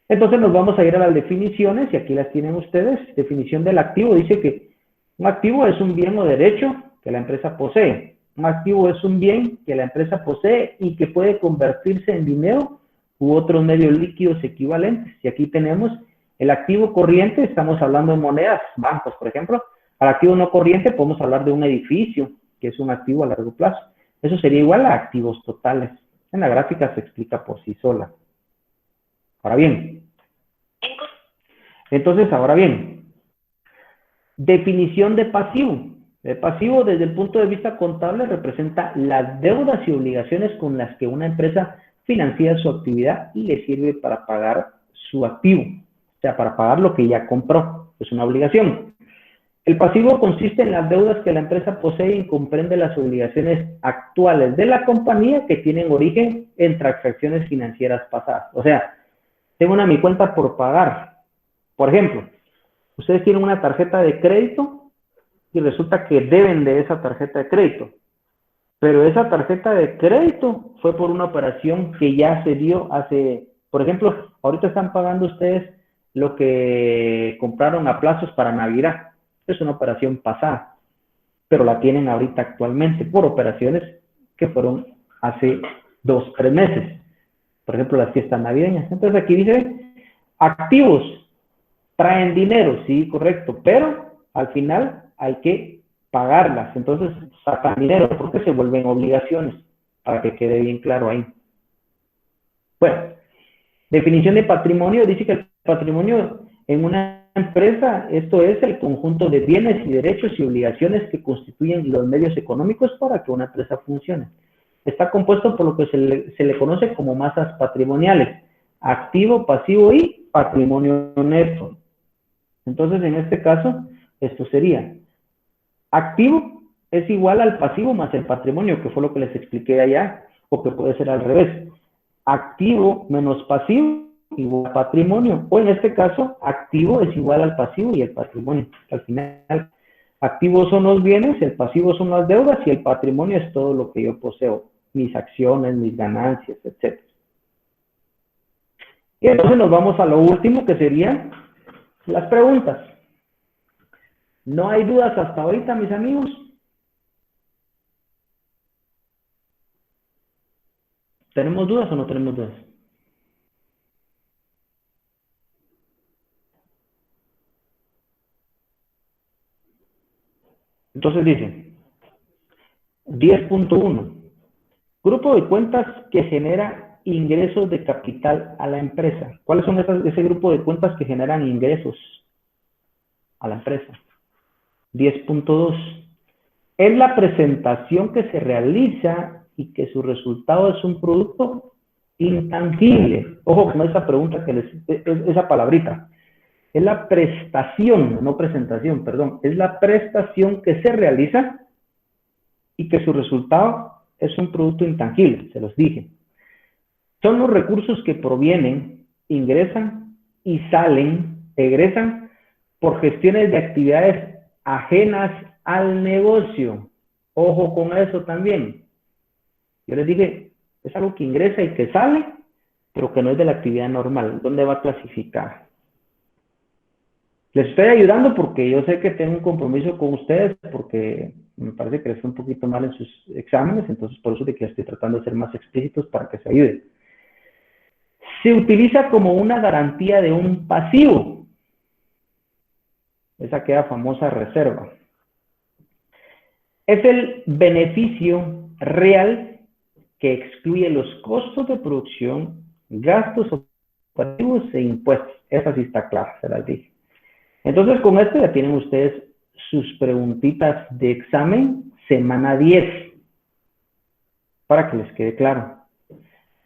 Entonces nos vamos a ir a las definiciones y aquí las tienen ustedes. Definición del activo dice que un activo es un bien o derecho que la empresa posee. Un activo es un bien que la empresa posee y que puede convertirse en dinero u otros medios líquidos equivalentes. Y aquí tenemos el activo corriente, estamos hablando de monedas, bancos, por ejemplo. Al activo no corriente podemos hablar de un edificio, que es un activo a largo plazo. Eso sería igual a activos totales. En la gráfica se explica por sí sola. Ahora bien, definición de pasivo. El pasivo desde el punto de vista contable representa las deudas y obligaciones con las que una empresa financia su actividad y le sirve para pagar su activo, o sea, para pagar lo que ya compró, es una obligación. El pasivo consiste en las deudas que la empresa posee y comprende las obligaciones actuales de la compañía que tienen origen en transacciones financieras pasadas. O sea, tengo mi cuenta por pagar. Por ejemplo, ustedes tienen una tarjeta de crédito y resulta que deben de esa tarjeta de crédito. Pero esa tarjeta de crédito fue por una operación que ya se dio hace, por ejemplo, ahorita están pagando ustedes lo que compraron a plazos para Navidad. Es una operación pasada, pero la tienen ahorita actualmente por operaciones que fueron hace 2, 3 meses. Por ejemplo, las fiestas navideñas. Entonces aquí dice, activos traen dinero, sí, correcto, pero al final hay que pagarlas. Entonces sacan dinero porque se vuelven obligaciones, para que quede bien claro ahí. Bueno, definición de patrimonio, dice que el patrimonio en una empresa, esto es el conjunto de bienes y derechos y obligaciones que constituyen los medios económicos para que una empresa funcione. Está compuesto por lo que se le conoce como masas patrimoniales, activo, pasivo y patrimonio neto. Entonces, en este caso, esto sería activo es igual al pasivo más el patrimonio, que fue lo que les expliqué allá, o que puede ser al revés. Activo menos pasivo igual a patrimonio, o en este caso, activo es igual al pasivo y el patrimonio. Al final, activos son los bienes, el pasivo son las deudas y el patrimonio es todo lo que yo poseo, mis acciones, mis ganancias, etc. Y entonces nos vamos a lo último, que serían las preguntas. ¿No hay dudas hasta ahorita, mis amigos? ¿Tenemos dudas o no tenemos dudas? Entonces dice, 10.1. Grupo de cuentas que genera ingresos de capital a la empresa. ¿Cuáles son ese grupo de cuentas que generan ingresos a la empresa? 10.2. Es la presentación que se realiza y que su resultado es un producto intangible. Ojo con esa pregunta, esa palabrita. Es la prestación, no presentación, perdón. Es la prestación que se realiza y que su resultado es un producto intangible, se los dije. Son los recursos que provienen, ingresan y salen, egresan por gestiones de actividades ajenas al negocio. Ojo con eso también. Yo les dije, es algo que ingresa y que sale, pero que no es de la actividad normal. ¿Dónde va a clasificar? Les estoy ayudando porque yo sé que tengo un compromiso con ustedes, porque me parece que les fue un poquito mal en sus exámenes, entonces por eso de que estoy tratando de ser más explícitos para que se ayuden. Se utiliza como una garantía de un pasivo. Esa queda famosa reserva. Es el beneficio real que excluye los costos de producción, gastos operativos e impuestos. Esa sí está clara, se las dije. Entonces, con esto ya tienen ustedes sus preguntitas de examen semana 10, para que les quede claro.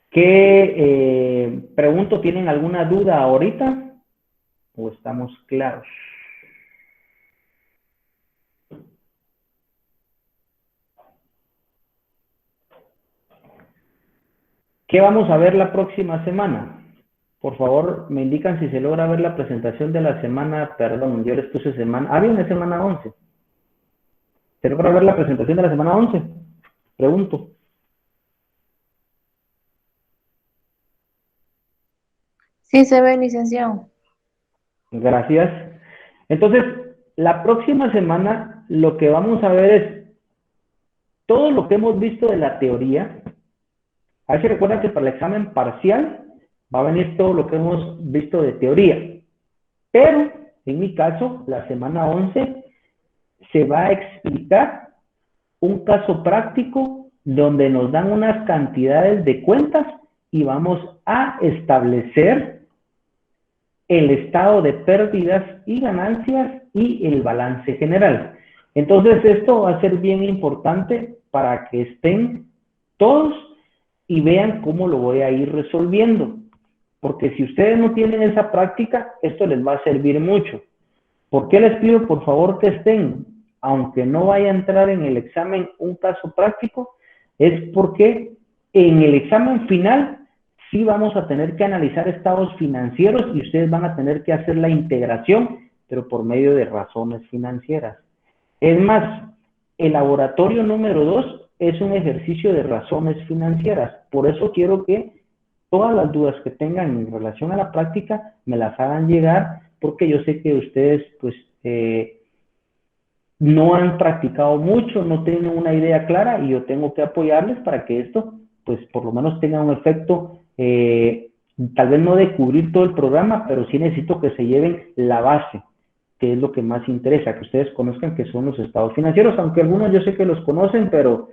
¿Qué pregunto? ¿Tienen alguna duda ahorita? ¿O estamos claros? ¿Qué vamos a ver la próxima semana? Por favor, me indican si se logra ver la presentación de la semana, perdón, yo les puse semana, viene semana 11. ¿Se logra ver la presentación de la semana 11? Pregunto. Sí, se ve, licenciado. Gracias. Entonces, la próxima semana lo que vamos a ver es todo lo que hemos visto de la teoría. A ver si recuerdan que para el examen parcial va a venir todo lo que hemos visto de teoría. Pero, en mi caso, la semana 11 se va a explicar un caso práctico donde nos dan unas cantidades de cuentas y vamos a establecer el estado de pérdidas y ganancias y el balance general. Entonces, esto va a ser bien importante para que estén todos y vean cómo lo voy a ir resolviendo. Porque si ustedes no tienen esa práctica, esto les va a servir mucho. ¿Por qué les pido, por favor, que estén? Aunque no vaya a entrar en el examen un caso práctico, es porque en el examen final sí vamos a tener que analizar estados financieros y ustedes van a tener que hacer la integración, pero por medio de razones financieras. Es más, el laboratorio número 2 es un ejercicio de razones financieras. Por eso quiero que todas las dudas que tengan en relación a la práctica me las hagan llegar, porque yo sé que ustedes pues no han practicado mucho, no tienen una idea clara y yo tengo que apoyarles para que esto pues por lo menos tenga un efecto, tal vez no de cubrir todo el programa, pero sí necesito que se lleven la base, que es lo que más interesa, que ustedes conozcan que son los estados financieros, aunque algunos yo sé que los conocen, pero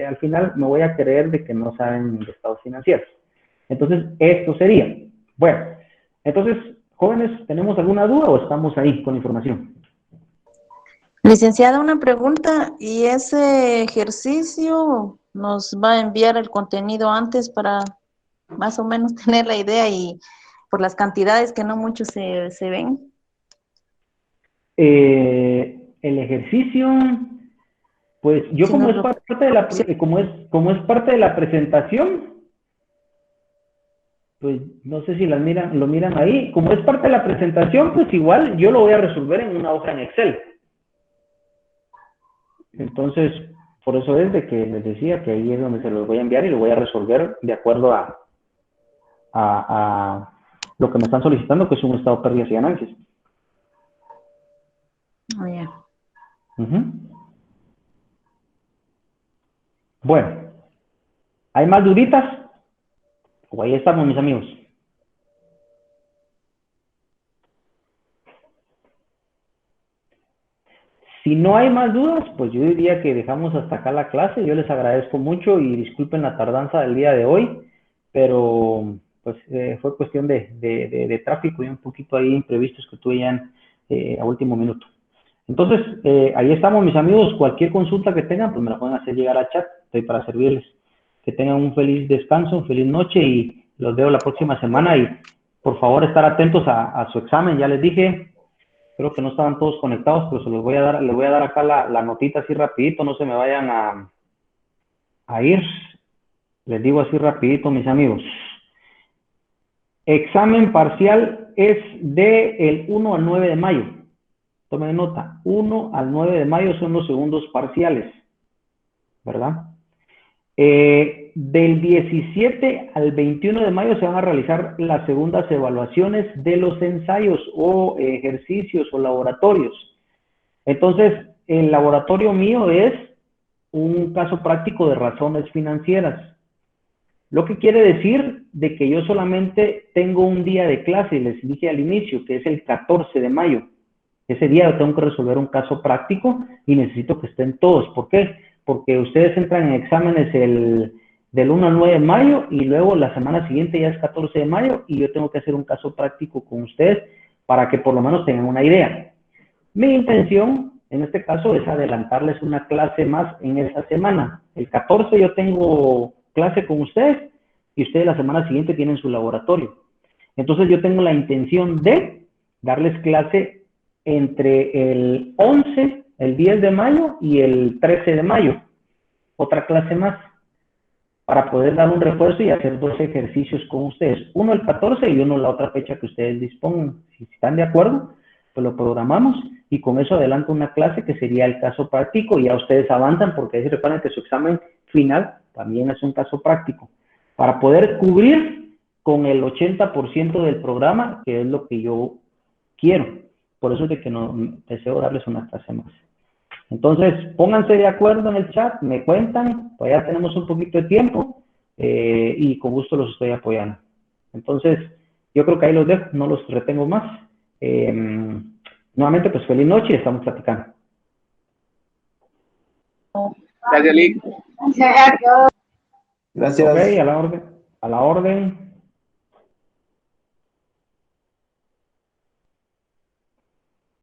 al final me voy a creer de que no saben de estados financieros. Entonces, esto sería. Bueno, entonces, jóvenes, ¿tenemos alguna duda o estamos ahí con información? Licenciada, una pregunta. ¿Y ese ejercicio nos va a enviar el contenido antes para más o menos tener la idea y por las cantidades que no mucho se ven? El ejercicio, pues yo Si como nos es lo... parte de la, como es parte de la presentación, pues no sé si lo miran ahí. Como es parte de la presentación, pues igual yo lo voy a resolver en una hoja en Excel. Entonces, por eso es de que les decía que ahí es donde se los voy a enviar y lo voy a resolver de acuerdo a lo que me están solicitando, que es un estado de pérdidas y ganancias. Oh, yeah. Bueno, ¿hay más duditas? O ahí estamos, mis amigos. Si no hay más dudas, pues yo diría que dejamos hasta acá la clase. Yo les agradezco mucho y disculpen la tardanza del día de hoy, pero pues fue cuestión de tráfico y un poquito ahí imprevistos que tuve ya a último minuto. Entonces, ahí estamos, mis amigos. Cualquier consulta que tengan, pues me la pueden hacer llegar al chat. Estoy para servirles. Que tengan un feliz descanso, feliz noche y los veo la próxima semana. Y por favor, estar atentos a su examen. Ya les dije, creo que no estaban todos conectados, pero se los voy a dar, les voy a dar acá la notita así rapidito. No se me vayan a ir. Les digo así rapidito, mis amigos. Examen parcial es del 1 al 9 de mayo. Tomen nota, 1 al 9 de mayo son los segundos parciales, ¿verdad? Del 17 al 21 de mayo se van a realizar las segundas evaluaciones de los ensayos o ejercicios o laboratorios. Entonces, el laboratorio mío es un caso práctico de razones financieras. Lo que quiere decir de que yo solamente tengo un día de clase, les dije al inicio, que es el 14 de mayo. Ese día yo tengo que resolver un caso práctico y necesito que estén todos. ¿Por qué? Porque ustedes entran en exámenes del 1 al 9 de mayo y luego la semana siguiente ya es 14 de mayo y yo tengo que hacer un caso práctico con ustedes para que por lo menos tengan una idea. Mi intención en este caso es adelantarles una clase más en esa semana. El 14 yo tengo clase con ustedes y ustedes la semana siguiente tienen su laboratorio. Entonces yo tengo la intención de darles clase entre el 11, el 10 de mayo y el 13 de mayo. Otra clase más para poder dar un refuerzo y hacer 2 ejercicios con ustedes. Uno el 14 y uno la otra fecha que ustedes dispongan. Si están de acuerdo, pues lo programamos y con eso adelanto una clase que sería el caso práctico y ya ustedes avanzan porque ahí recuerden que su examen final también es un caso práctico. Para poder cubrir con el 80% del programa, que es lo que yo quiero. Por eso es de que no deseo darles una clase más. Entonces, pónganse de acuerdo en el chat, me cuentan, todavía tenemos un poquito de tiempo y con gusto los estoy apoyando. Entonces, yo creo que ahí los dejo, no los retengo más. Nuevamente, pues feliz noche y estamos platicando. Gracias, Lick. Gracias. Ok, a la orden. A la orden.